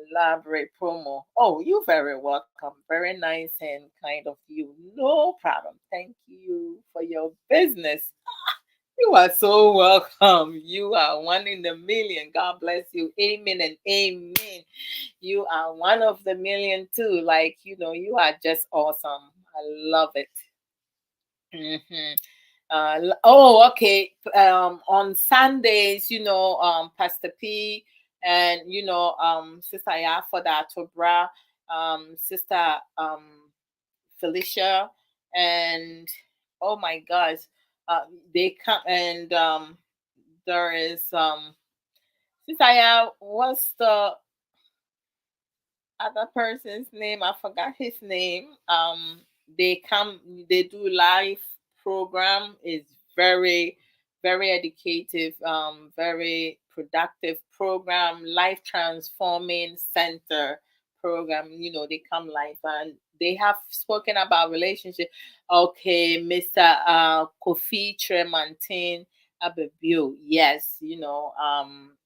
Speaker 1: elaborate promo. Oh, you're very welcome. Very nice and kind of you. No problem. Thank you for your business. You are so welcome. You are one in a million. God bless you. Amen and amen. You are one of the million too. Like, you are just awesome. I love it. Okay. On Sundays, Pastor P and Sister Ya for that Tobra, Sister Felicia, and oh my gosh, they come and there is Sister Ya. What's the other person's name? I forgot his name. They come, they do live program. Is very, very educative, very productive program, life transforming center program. They come live and they have spoken about relationship. Okay, Mr. Kofi Tremontin Ababio. Yes,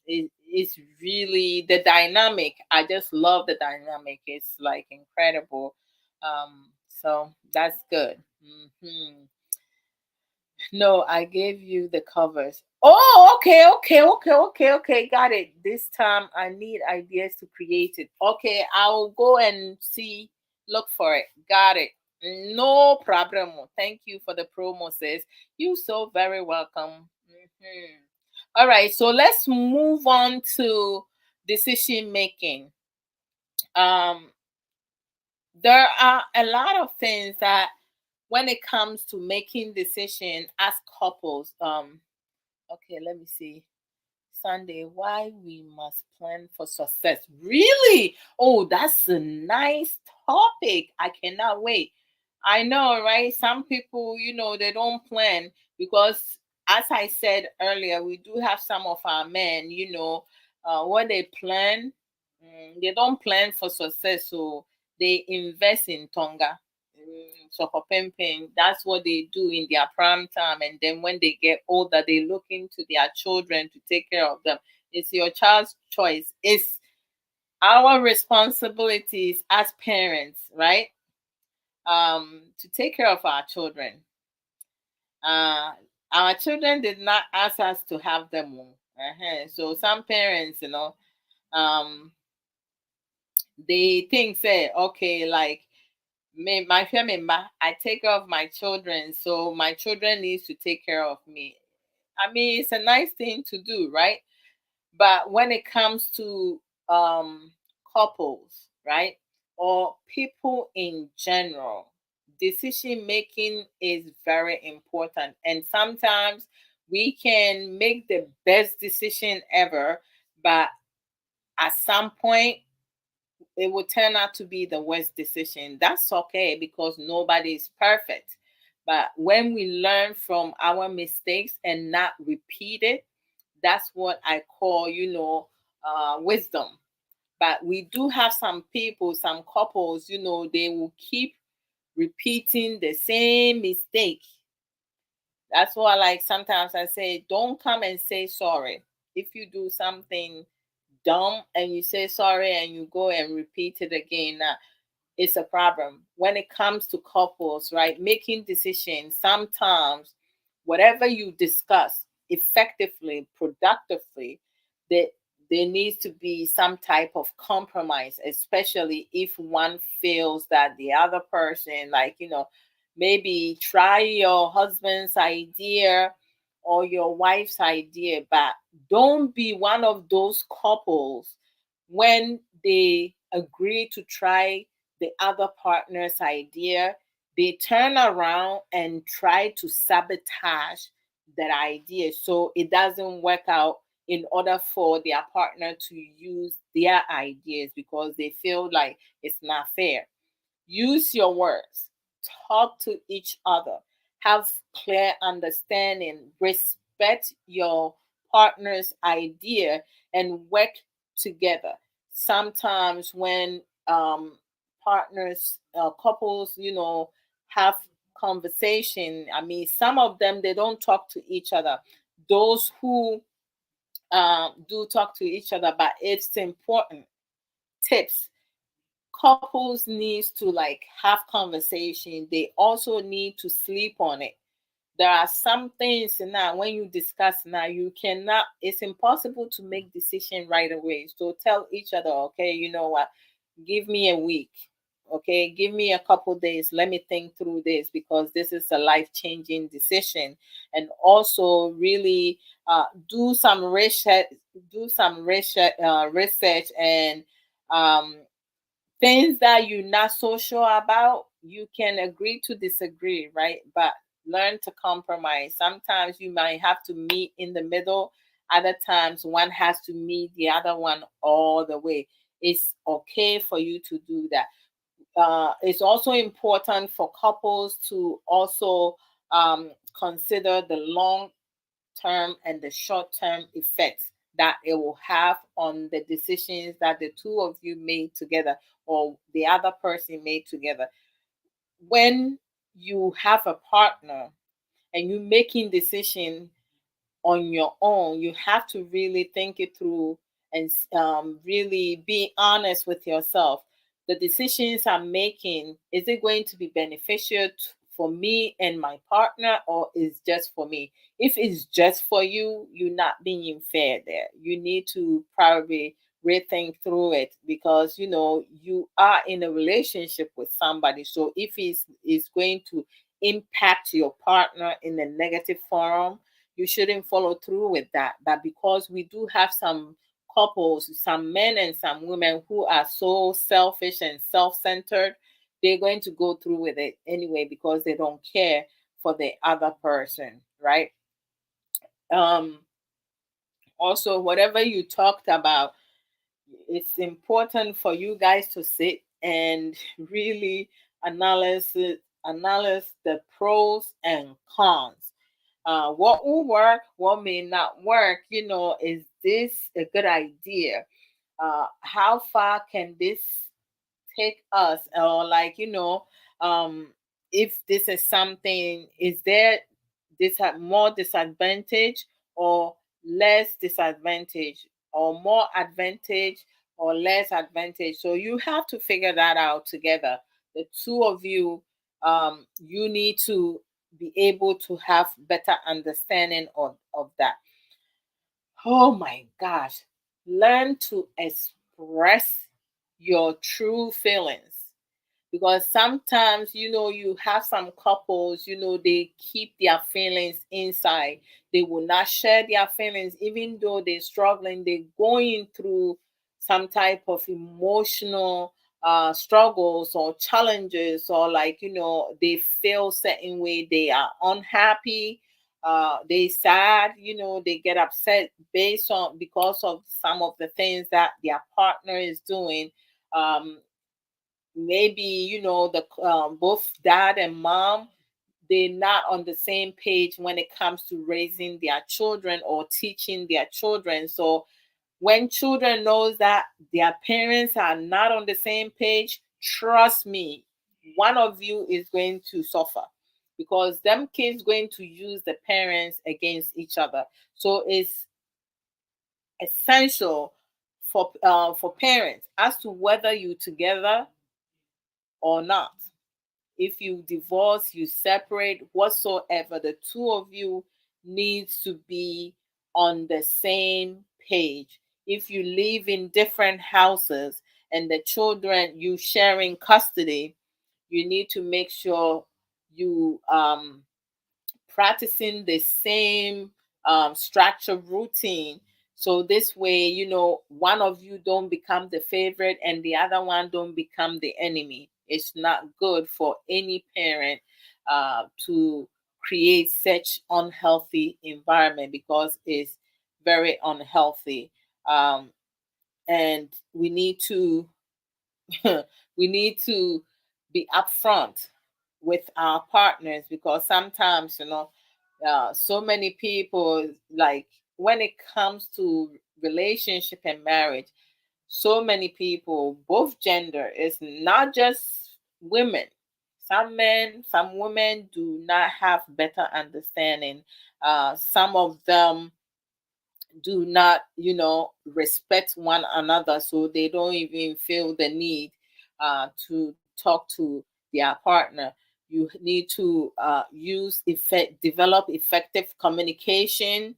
Speaker 1: it's really the dynamic. I just love the dynamic. It's like incredible. So that's good. No, I gave you the covers. Oh, okay. Got it. This time I need ideas to create it. Okay, I'll go and see, look for it. Got it. No problem. Thank you for the promo, sis. You're so very welcome. All right, so let's move on to decision making. There are a lot of things that when it comes to making decision as couples, okay, let me see. Sunday, why we must plan for success. Really? Oh, that's a nice topic. I cannot wait. I know, right? Some people, they don't plan because, as I said earlier, we do have some of our men, what they plan, they don't plan for success. So they invest in Tonga. Soccer pimping, that's what they do in their prime time. And then when they get older, they look into their children to take care of them. It's your child's choice. It's our responsibilities as parents, right? To take care of our children. Our children did not ask us to have them. So some parents, they think, say, okay, like, me, my family, I take care of my children, so my children needs to take care of me. I mean, it's a nice thing to do, right? But when it comes to couples, right, or people in general, decision making is very important. And sometimes we can make the best decision ever, but at some point it will turn out to be the worst decision. That's okay because nobody is perfect. But when we learn from our mistakes and not repeat it, that's what I call, wisdom. But we do have some people, some couples, they will keep repeating the same mistake. That's why, like, sometimes I say, don't come and say sorry. If you do something dumb and you say sorry and you go and repeat it again, it's a problem. When it comes to couples, right, making decisions, sometimes whatever you discuss effectively, productively, that there needs to be some type of compromise, especially if one feels that the other person, like, maybe try your husband's idea or your wife's idea, but don't be one of those couples when they agree to try the other partner's idea, they turn around and try to sabotage that idea so it doesn't work out in order for their partner to use their ideas because they feel like it's not fair. Use your words, talk to each other, have clear understanding, respect your partner's idea, and work together. Sometimes when partners, couples, have conversation, I mean, some of them they don't talk to each other. Those who do talk to each other, but it's important. Tips: couples needs to like have conversation. They also need to sleep on it. There are some things now when you discuss now you cannot, it's impossible to make decision right away. So tell each other, okay, you know what, give me a week, okay, give me a couple days, let me think through this because this is a life-changing decision. And also really do some research, research and um, things that you're not so sure about, you can agree to disagree, right? But learn to compromise. Sometimes you might have to meet in the middle. Other times one has to meet the other one all the way. It's okay for you to do that. It's also important for couples to also consider the long term and the short term effects that it will have on the decisions that the two of you made together or the other person made together. When you have a partner and you making decision on your own, you have to really think it through and really be honest with yourself. The decisions I'm making, is it going to be beneficial for me and my partner, or is just for me? If it's just for you, you're not being fair there. You need to probably rethink through it, because you are in a relationship with somebody. So if it's going to impact your partner in a negative form, you shouldn't follow through with that. But because we do have some couples, some men and some women who are so selfish and self-centered, they're going to go through with it anyway because they don't care for the other person, right? um Also, whatever you talked about, it's important for you guys to sit and really analyze the pros and cons. What will work, what may not work. Is this a good idea? How far can this take us? Or um if this is something, is there more disadvantage or less disadvantage, or more advantage or less advantage? So you have to figure that out together, the two of you. You need to be able to have better understanding of that. Oh my gosh. Learn to express your true feelings, because sometimes you have some couples, they keep their feelings inside. They will not share their feelings, even though they're struggling, they're going through some type of emotional struggles or challenges, or they feel certain way, they are unhappy, they sad, they get upset based on because of some of the things that their partner is doing. Maybe the both dad and mom, they're not on the same page when it comes to raising their children or teaching their children. So when children knows that their parents are not on the same page, trust me, one of you is going to suffer, because them kids going to use the parents against each other. So it's essential for parents as to whether you together or not. If you divorce, you separate, whatsoever, the two of you needs to be on the same page. If you live in different houses and the children you sharing custody, you need to make sure you practicing the same structure routine. So this way, one of you don't become the favorite and the other one don't become the enemy. It's not good for any parent to create such unhealthy environment, because it's very unhealthy. And we need to we need to be upfront with our partners, because sometimes so many people, like when it comes to relationship and marriage, so many people, both gender, is not just women. Some men, some women do not have better understanding. Some of them do not respect one another, so they don't even feel the need to talk to their partner. You need to develop effective communication,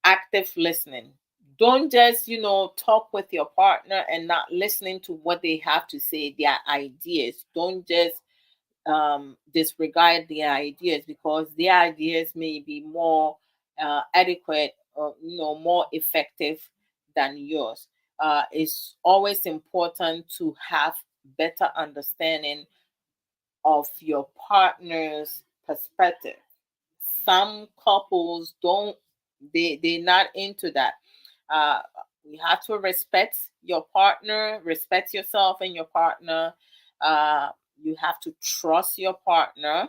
Speaker 1: active listening. Don't just talk with your partner and not listening to what they have to say, their ideas. Don't just disregard their ideas, because their ideas may be more adequate, or more effective than yours. It's always important to have better understanding of your partner's perspective. Some couples don't, they're not into that. uh you have to respect your partner, respect yourself and your partner. uh you have to trust your partner.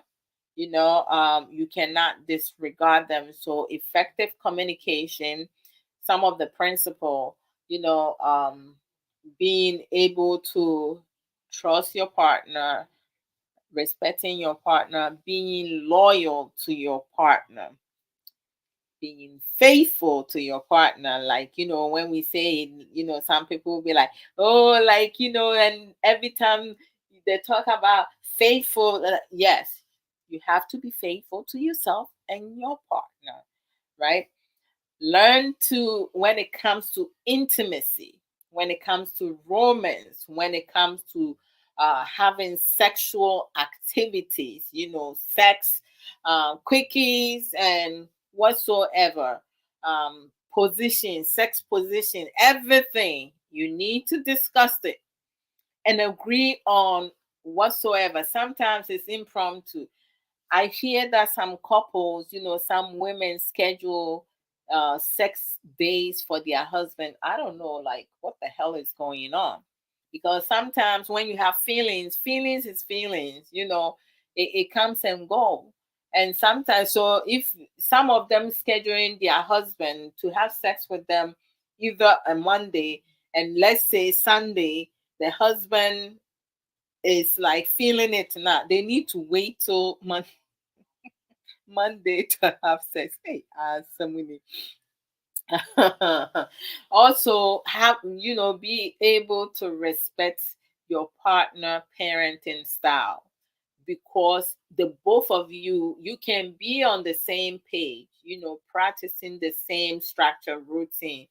Speaker 1: You cannot disregard them. So effective communication, some of the principle, being able to trust your partner, respecting your partner, being loyal to your partner, being faithful to your partner. Like, when we say, some people will be like, oh, like, and every time they talk about faithful, yes, you have to be faithful to yourself and your partner, right? Learn to, when it comes to intimacy, when it comes to romance, when it comes to having sexual activities, sex, quickies, and whatsoever, position, sex position, everything, you need to discuss it and agree on whatsoever. Sometimes it's impromptu. I hear that some couples, some women schedule sex days for their husband. I don't know, like, what the hell is going on? Because sometimes when you have feelings, feelings is feelings, it comes and go. And sometimes, so if some of them scheduling their husband to have sex with them either on Monday and let's say Sunday, the husband is like feeling it now, they need to wait till Monday to have sex. Hey, somebody. Also, have be able to respect your partner parenting style, because the both of you can be on the same page, practicing the same structure routine,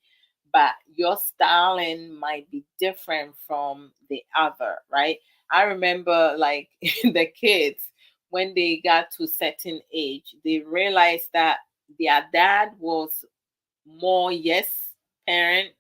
Speaker 1: but your styling might be different from the other, right? I remember, like, the kids, when they got to certain age, they realized that their dad was more yes parent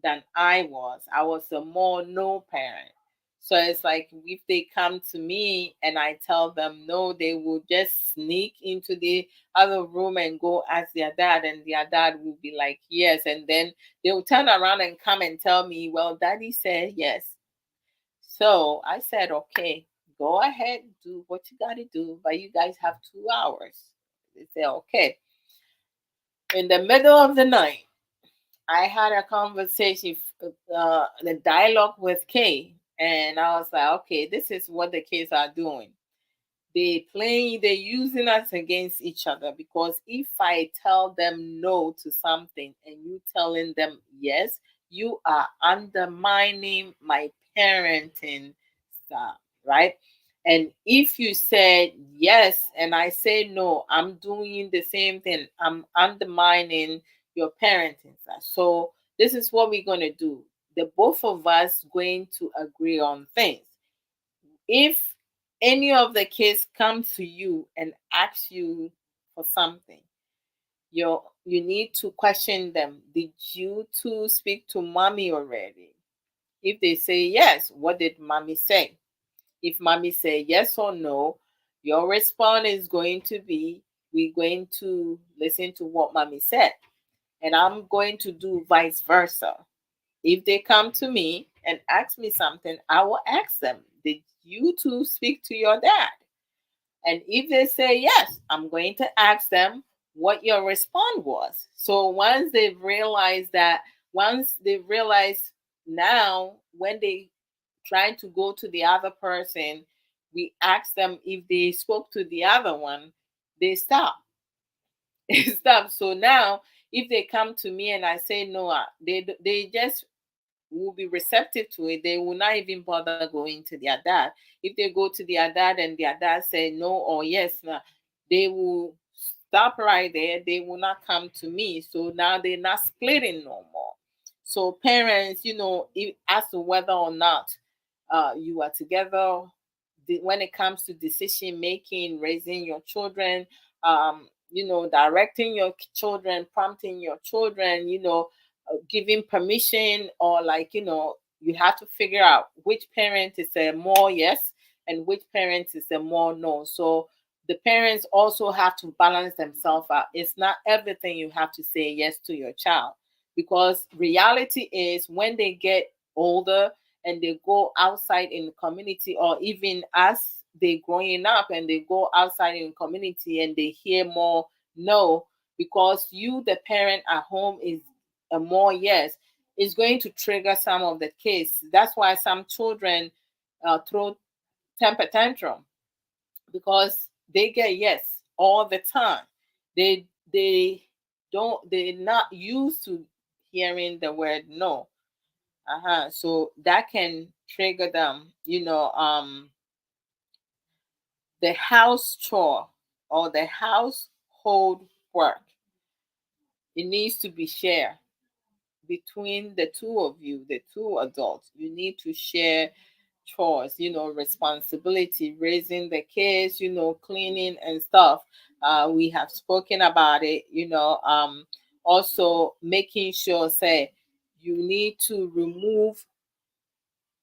Speaker 1: than I was. I was a more no parent. So it's like if they come to me and I tell them no, they will just sneak into the other room and go ask their dad, and their dad will be like, yes. And then they will turn around and come and tell me, well, daddy said yes. So I said, okay, go ahead, do what you got to do, but you guys have 2 hours. They say, okay. In the middle of the night, I had a conversation, the dialogue with Kay, and I was like, okay, this is what the kids are doing. They're using us against each other, because if I tell them no to something and you telling them yes, you are undermining my parenting style, right? And if you said yes and I say no, I'm doing the same thing. I'm undermining your parenting style. So this is what we're going to do. The both of us going to agree on things. If any of the kids come to you and ask you for something, you need to question them. Did you two speak to mommy already? If they say yes, what did mommy say? If mommy say yes or no, your response is going to be, we're going to listen to what mommy said. And I'm going to do vice versa. If they come to me and ask me something, I will ask them, did you two speak to your dad? And if they say yes, I'm going to ask them what your response was. So once they realize now, when they try to go to the other person, we ask them if they spoke to the other one, they stop. They stop. So now, if they come to me and I say no, they just will be receptive to it. They will not even bother going to their dad. If they go to their dad and their dad say no or yes, they will stop right there. They will not come to me. So now they're not splitting no more. So parents, as to whether or not you are together, when it comes to decision making, raising your children, directing your children, prompting your children, giving permission, or like, you have to figure out which parent is a more yes and which parent is a more no. So the parents also have to balance themselves out. It's not everything you have to say yes to your child, because reality is when they get older and they go outside in the community, or even as they growing up and they go outside in the community and they hear more no, because you the parent at home is a more yes, is going to trigger some of the kids. That's why some children throw temper tantrum, because they get yes all the time. They don't, they're not used to hearing the word no. So that can trigger them. The house chore or the household work. It needs to be shared between the two of you, the two adults. You need to share chores, responsibility, raising the kids, cleaning and stuff. We have spoken about it, also making sure, say, you need to remove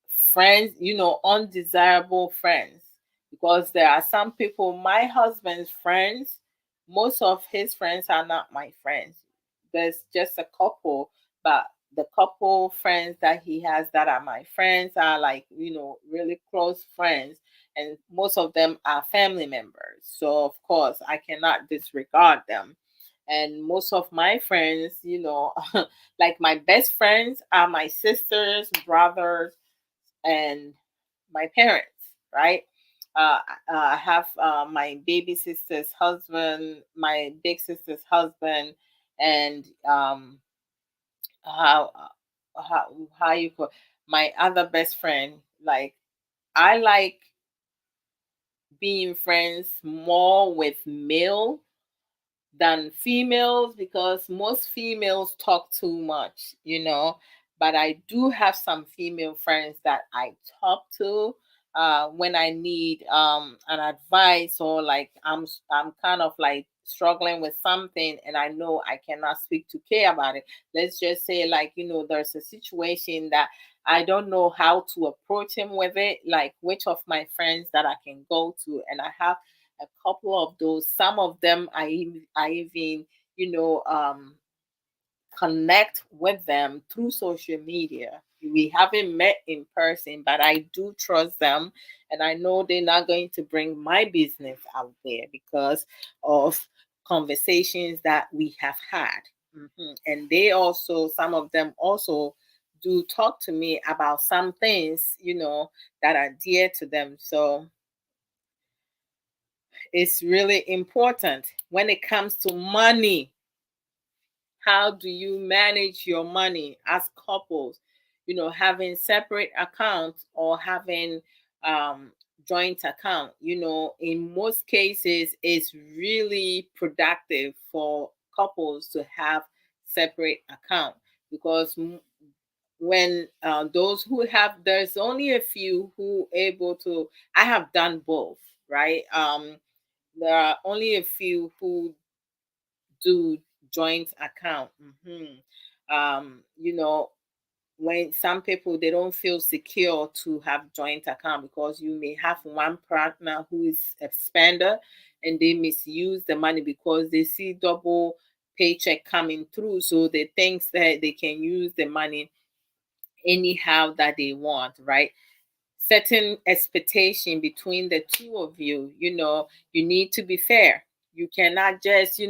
Speaker 1: friends, undesirable friends. Because there are some people, my husband's friends, most of his friends are not my friends. There's just a couple, but the couple friends that he has that are my friends are like, really close friends. And most of them are family members. So, of course, I cannot disregard them. And most of my friends, like my best friends are my sisters, brothers, and my parents, right? Uh, I have my baby sister's husband, my big sister's husband, and how how you call my other best friend. Like, I like being friends more with male than females because most females talk too much, But I do have some female friends that I talk to when I need an advice, or like I'm kind of like struggling with something and I know I cannot speak to Kay about it. Let's just say, like, there's a situation that I don't know how to approach him with it, like which of my friends that I can go to, and I have a couple of those. Some of them I even, you know, um, connect with them through social media. We haven't met in person, but I do trust them, and I know they're not going to bring my business out there because of conversations that we have had. And they also, some of them also do talk to me about some things, that are dear to them. So it's really important when it comes to money. How do you manage your money as couples? Having separate accounts or having um, joint account. In most cases, it's really productive for couples to have separate account because when those who have, there's only a few who able to. I have done both, right? There are only a few who do joint account. You know, when some people they don't feel secure to have joint account because you may have one partner who is a spender and they misuse the money because they see double paycheck coming through, so they think that they can use the money anyhow that they want, right? Setting expectation between the two of you, you need to be fair. You cannot just,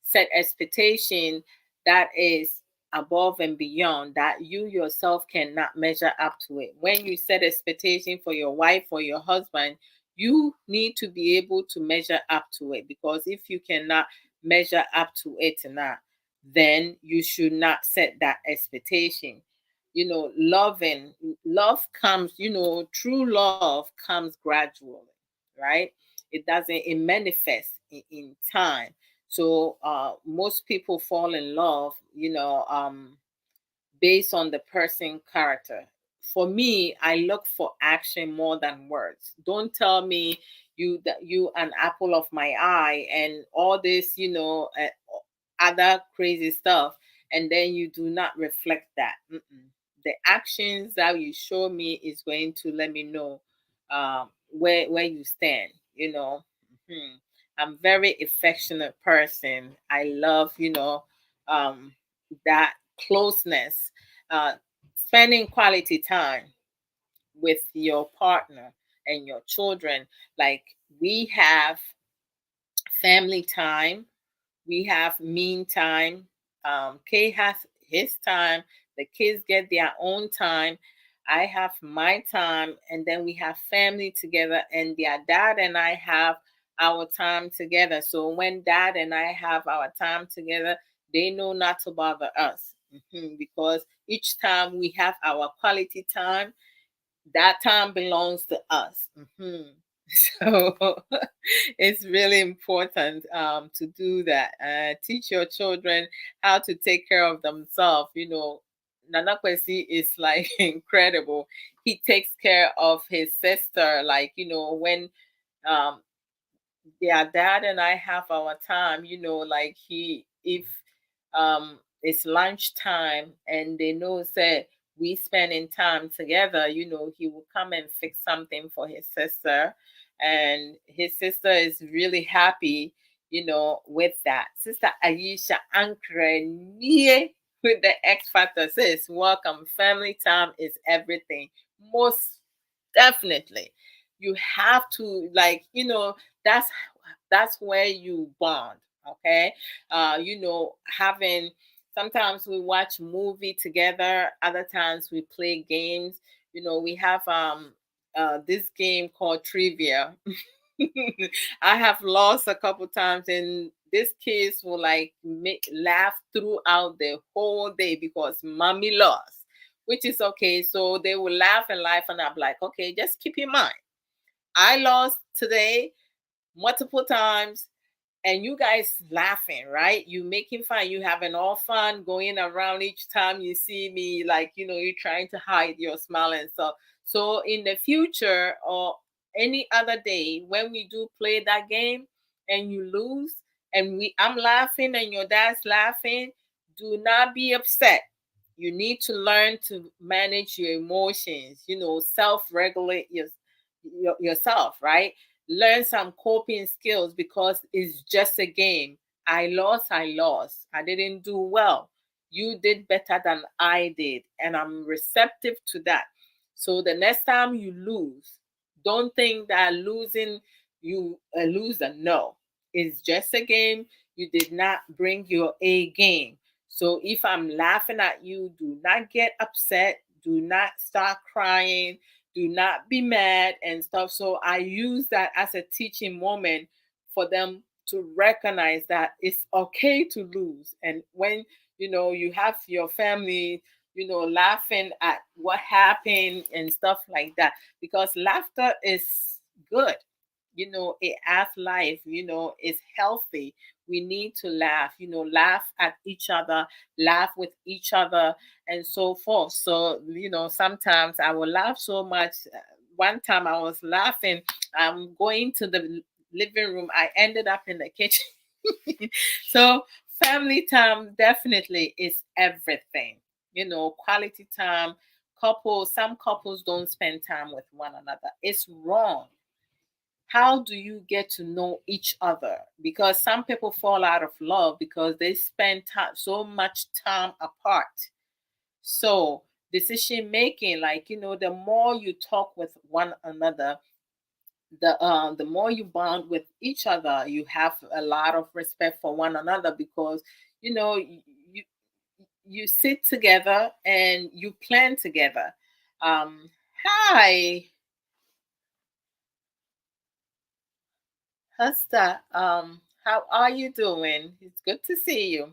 Speaker 1: set expectation that is above and beyond that you yourself cannot measure up to it. When you set expectation for your wife or your husband, you need to be able to measure up to it, because if you cannot measure up to it now, then you should not set that expectation. Loving love comes, true love comes gradually, right? It manifests in time. So most people fall in love, based on the person character. For me, I look for action more than words. Don't tell me you an apple of my eye and all this, other crazy stuff, and then you do not reflect that. The actions that you show me is going to let me know where you stand. Mhm. I'm very affectionate person. I love, um, that closeness, uh, spending quality time with your partner and your children. Like, we have family time, we have mean time. Kay has his time. The kids get their own time. I have my time, and then we have family together, and their dad and I have our time together. So when dad and I have our time together, they know not to bother us. Because each time we have our quality time, that time belongs to us. So it's really important to do that. Teach your children how to take care of themselves. You know, Nana Kwesi is like incredible. He takes care of his sister. Like, you know, when um, their dad and I have our time, you know, like if it's lunchtime and they know that we spending time together, you know, he will come and fix something for his sister, and his sister is really happy, you know, with that. Sister Aisha Ankre with the X Factor says, welcome. Family time is everything. Most definitely. You have to, like, you know, that's where you bond. Okay. You know, having, sometimes we watch movie together, other times we play games. You know, we have this game called trivia. I have lost a couple times, and these kids will like laugh throughout the whole day because mommy lost, which is okay. So they will laugh and laugh, and I'm like, okay, just keep in mind, I lost today multiple times, and you guys laughing, right? You making fun, you having all fun going around. Each time you see me, like, you know, you're trying to hide your smile and stuff. So in the future or any other day when we do play that game and you lose, and I'm laughing and your dad's laughing, do not be upset. You need to learn to manage your emotions, you know, self-regulate yourself, right? Learn some coping skills because it's just a game. I lost, I lost. I didn't do well. You did better than I did, and I'm receptive to that. So the next time you lose, don't think that losing, you a loser. No, it's just a game. You did not bring your A game. So if I'm laughing at you, do not get upset. Do not start crying. Do not be mad and stuff. So I use that as a teaching moment for them to recognize that it's okay to lose. And when, you know, you have your family, you know, laughing at what happened and stuff like that, because laughter is good. You know, it adds life, you know, it's healthy. We need to laugh, you know, laugh at each other, laugh with each other, and so forth. So, you know, sometimes I will laugh so much. One time I was laughing, I'm going to the living room, I ended up in the kitchen. So family time definitely is everything. You know, quality time. Some couples don't spend time with one another. It's wrong. How do you get to know each other? Because some people fall out of love because they spend so much time apart. So decision making, like, you know, the more you talk with one another, the more you bond with each other. You have a lot of respect for one another because, you know, you you sit together and you plan together. Hi, Hasta, how are you doing? It's good to see you.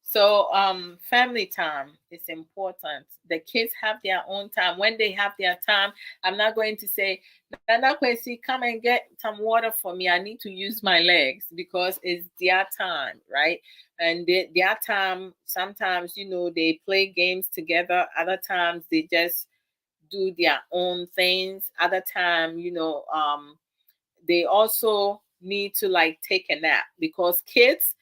Speaker 1: So, family time is important. The kids have their own time. When they have their time, I'm not going to say, Nana Kwesi, come and get some water for me. I need to use my legs, because it's their time, right? And their time, sometimes, you know, they play games together. Other times they just do their own things. Other time, you know, they also need to like take a nap, because kids,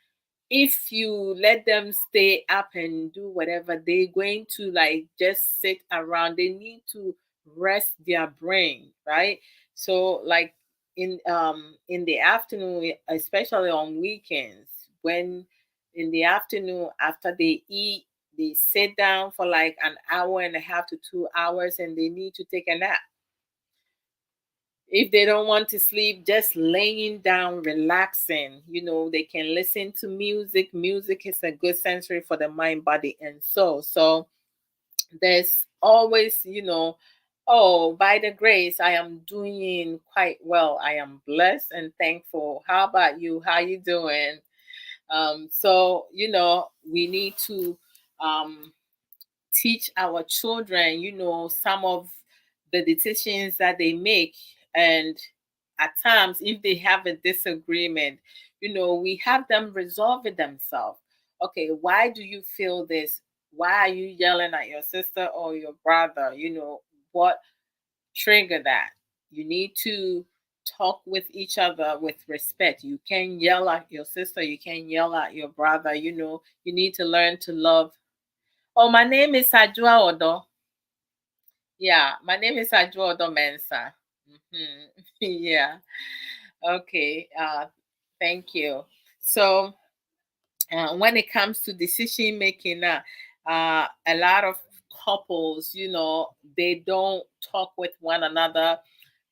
Speaker 1: if you let them stay up and do whatever, they're going to like just sit around. They need to rest their brain, right? So like in the afternoon, especially on weekends, when in the afternoon after they eat, they sit down for like an hour and a half to 2 hours, and they need to take a nap. If they don't want to sleep, just laying down, relaxing, you know, they can listen to music. Music is a good sensory for the mind, body, and soul. So there's always, you know, oh, by the grace, I am doing quite well. I am blessed and thankful. How about you? How you doing? So, you know, we need to um, teach our children, you know, some of the decisions that they make. And at times, if they have a disagreement, we have them resolve it themselves. Okay, why do you feel this? Why are you yelling at your sister or your brother? What trigger that? You need to talk with each other with respect. You can yell at your sister, you can yell at your brother. You need to learn to love. Oh, my name is Adwoa Odo. Yeah, my name is Adwoa Odo Mensa. Yeah. Okay. Thank you. So, when it comes to decision making, a lot of couples, they don't talk with one another.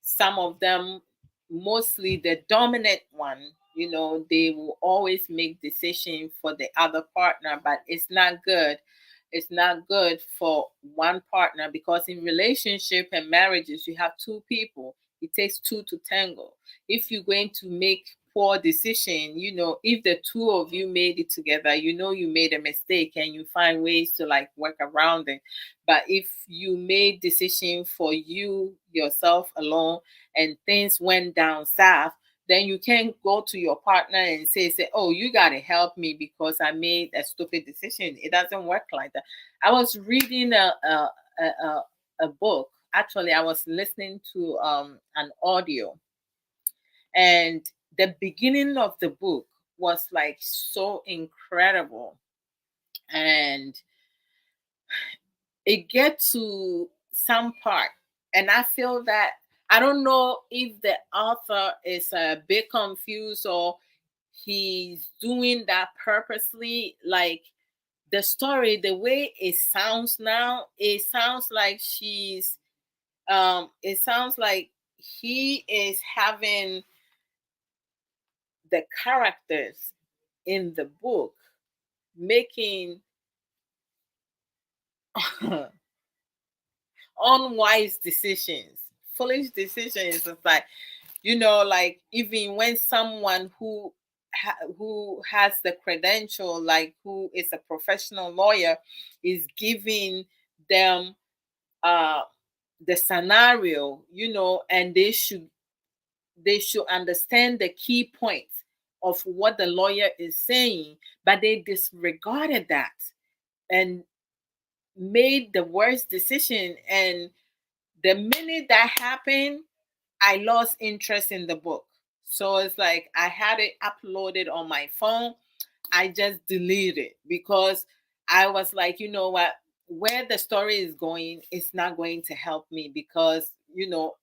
Speaker 1: Some of them, mostly the dominant one, they will always make decisions for the other partner, but it's not good. It's not good for one partner, because in relationship and marriages, you have two people. It takes two to tango. If you're going to make poor decision, if the two of you made it together, you made a mistake, and you find ways to like work around it. But if you made decision for you yourself alone, and things went down south, then you can't go to your partner and say, oh, you got to help me because I made a stupid decision. It doesn't work like that. I was reading a book. Actually, I was listening to an audio, and the beginning of the book was like so incredible. And it gets to some part, and I feel that, I don't know if the author is a bit confused, or he's doing that purposely. Like, the story, the way it sounds now, it sounds like it sounds like he is having the characters in the book making unwise decisions, foolish decisions. It's like, like, even when someone who has the credential, like who is a professional lawyer, is giving them uh the scenario, and they should understand the key points of what the lawyer is saying, but they disregarded that and made the worst decision. And the minute that happened, I lost interest in the book. So it's like I had it uploaded on my phone. I just deleted it because I was like, you know what? Where the story is going, it's not going to help me, because,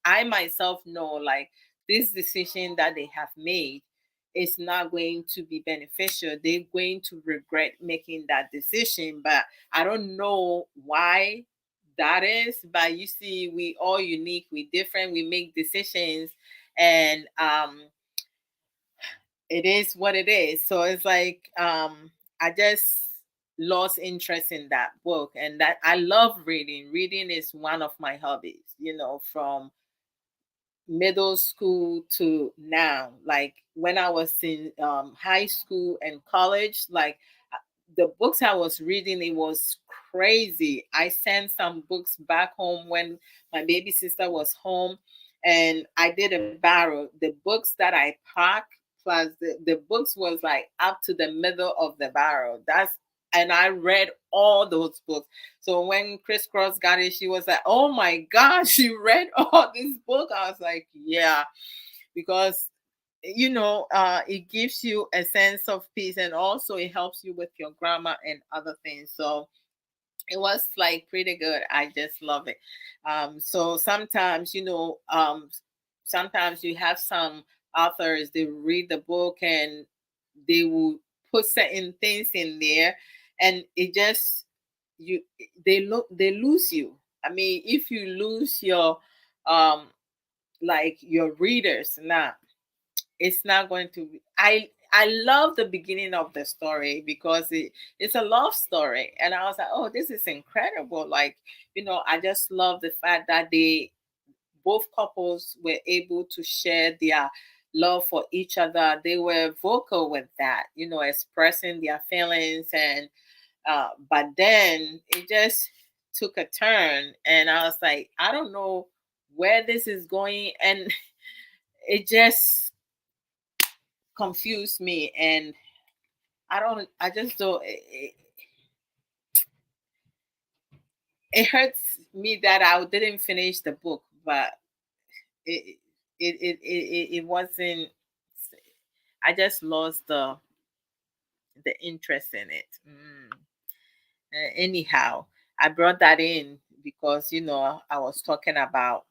Speaker 1: I myself know, like, this decision that they have made is not going to be beneficial. They're going to regret making that decision. But I don't know why that is. But you see, we all unique, we different, we make decisions, and it is what it is. So it's like, I just lost interest in that book. And that I love reading. Reading is one of my hobbies, from middle school to now. Like, when I was in high school and college, like, the books I was reading, it was crazy. I sent some books back home when my baby sister was home, and I did a barrel. The books that I packed plus the books was like up to the middle of the barrel. And I read all those books. So when Chris Cross got it, she was like, "Oh my gosh, you read all this book?" I was like, "Yeah," because it gives you a sense of peace, and also it helps you with your grammar and other things. So it was like pretty good. I just love it. So sometimes, sometimes you have some authors, they read the book and they will put certain things in there, and it just you they lose you. I mean, if you lose your um like your readers now, it's not going to be, I love the beginning of the story because it's a love story, and I was like, oh, this is incredible. Like, I just love the fact that they both couples were able to share their love for each other. They were vocal with that, expressing their feelings. And but then it just took a turn, and I was like, I don't know where this is going. And it just confused me, and I just don't. It hurts me that I didn't finish the book, but it wasn't. I just lost the interest in it. Anyhow, I brought that in because I was talking about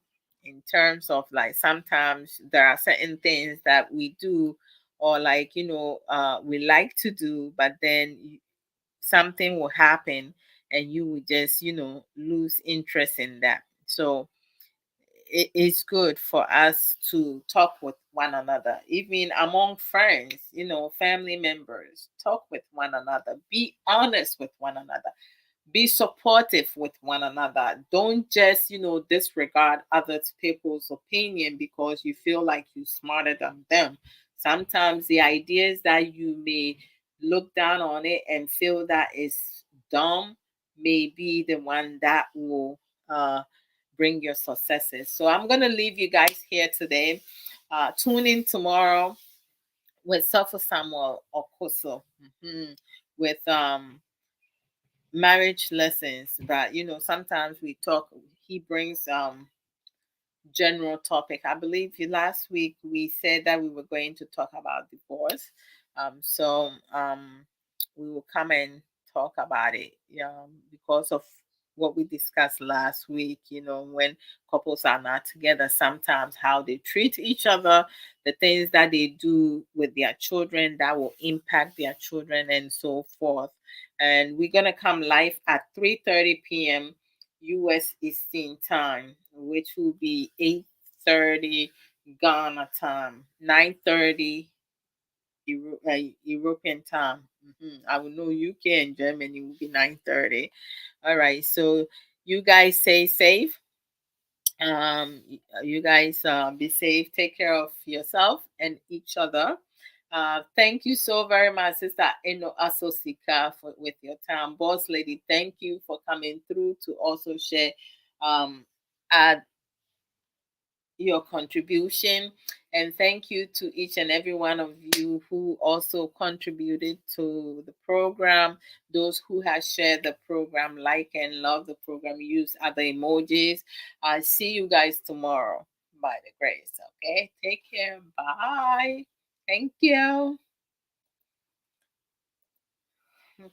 Speaker 1: in terms of like sometimes there are certain things that we do or like we like to do, but then something will happen and you will just lose interest in that. So it is good for us to talk with one another, even among friends, family members. Talk with one another, be honest with one another, be supportive with one another. Don't just disregard other people's opinion because you feel like you're smarter than them. Sometimes the ideas that you may look down on it and feel that is dumb may be the one that will bring your successes. So I'm going to leave you guys here today. Tune in tomorrow with Suffer Samuel Okoso, with marriage lessons. But sometimes we talk, he brings general topic. I believe last week we said that we were going to talk about divorce. So we will come and talk about it because of what we discussed last week. When couples are not together, sometimes how they treat each other, the things that they do with their children that will impact their children, and so forth. And we're gonna come live at 3:30 p.m. U.S. Eastern Time, which will be 8:30 Ghana time, 9:30 European time. I will know UK and Germany will be 9:30. All right, so you guys stay safe. You guys be safe. Take care of yourself and each other. Thank you so very much, Sister Eno Aso Sika, with your time. Boss Lady, thank you for coming through to also share add your contribution. And thank you to each and every one of you who also contributed to the program. Those who have shared the program, like and love the program, use other emojis. I'll see you guys tomorrow by the grace. Okay, take care. Bye. Thank you.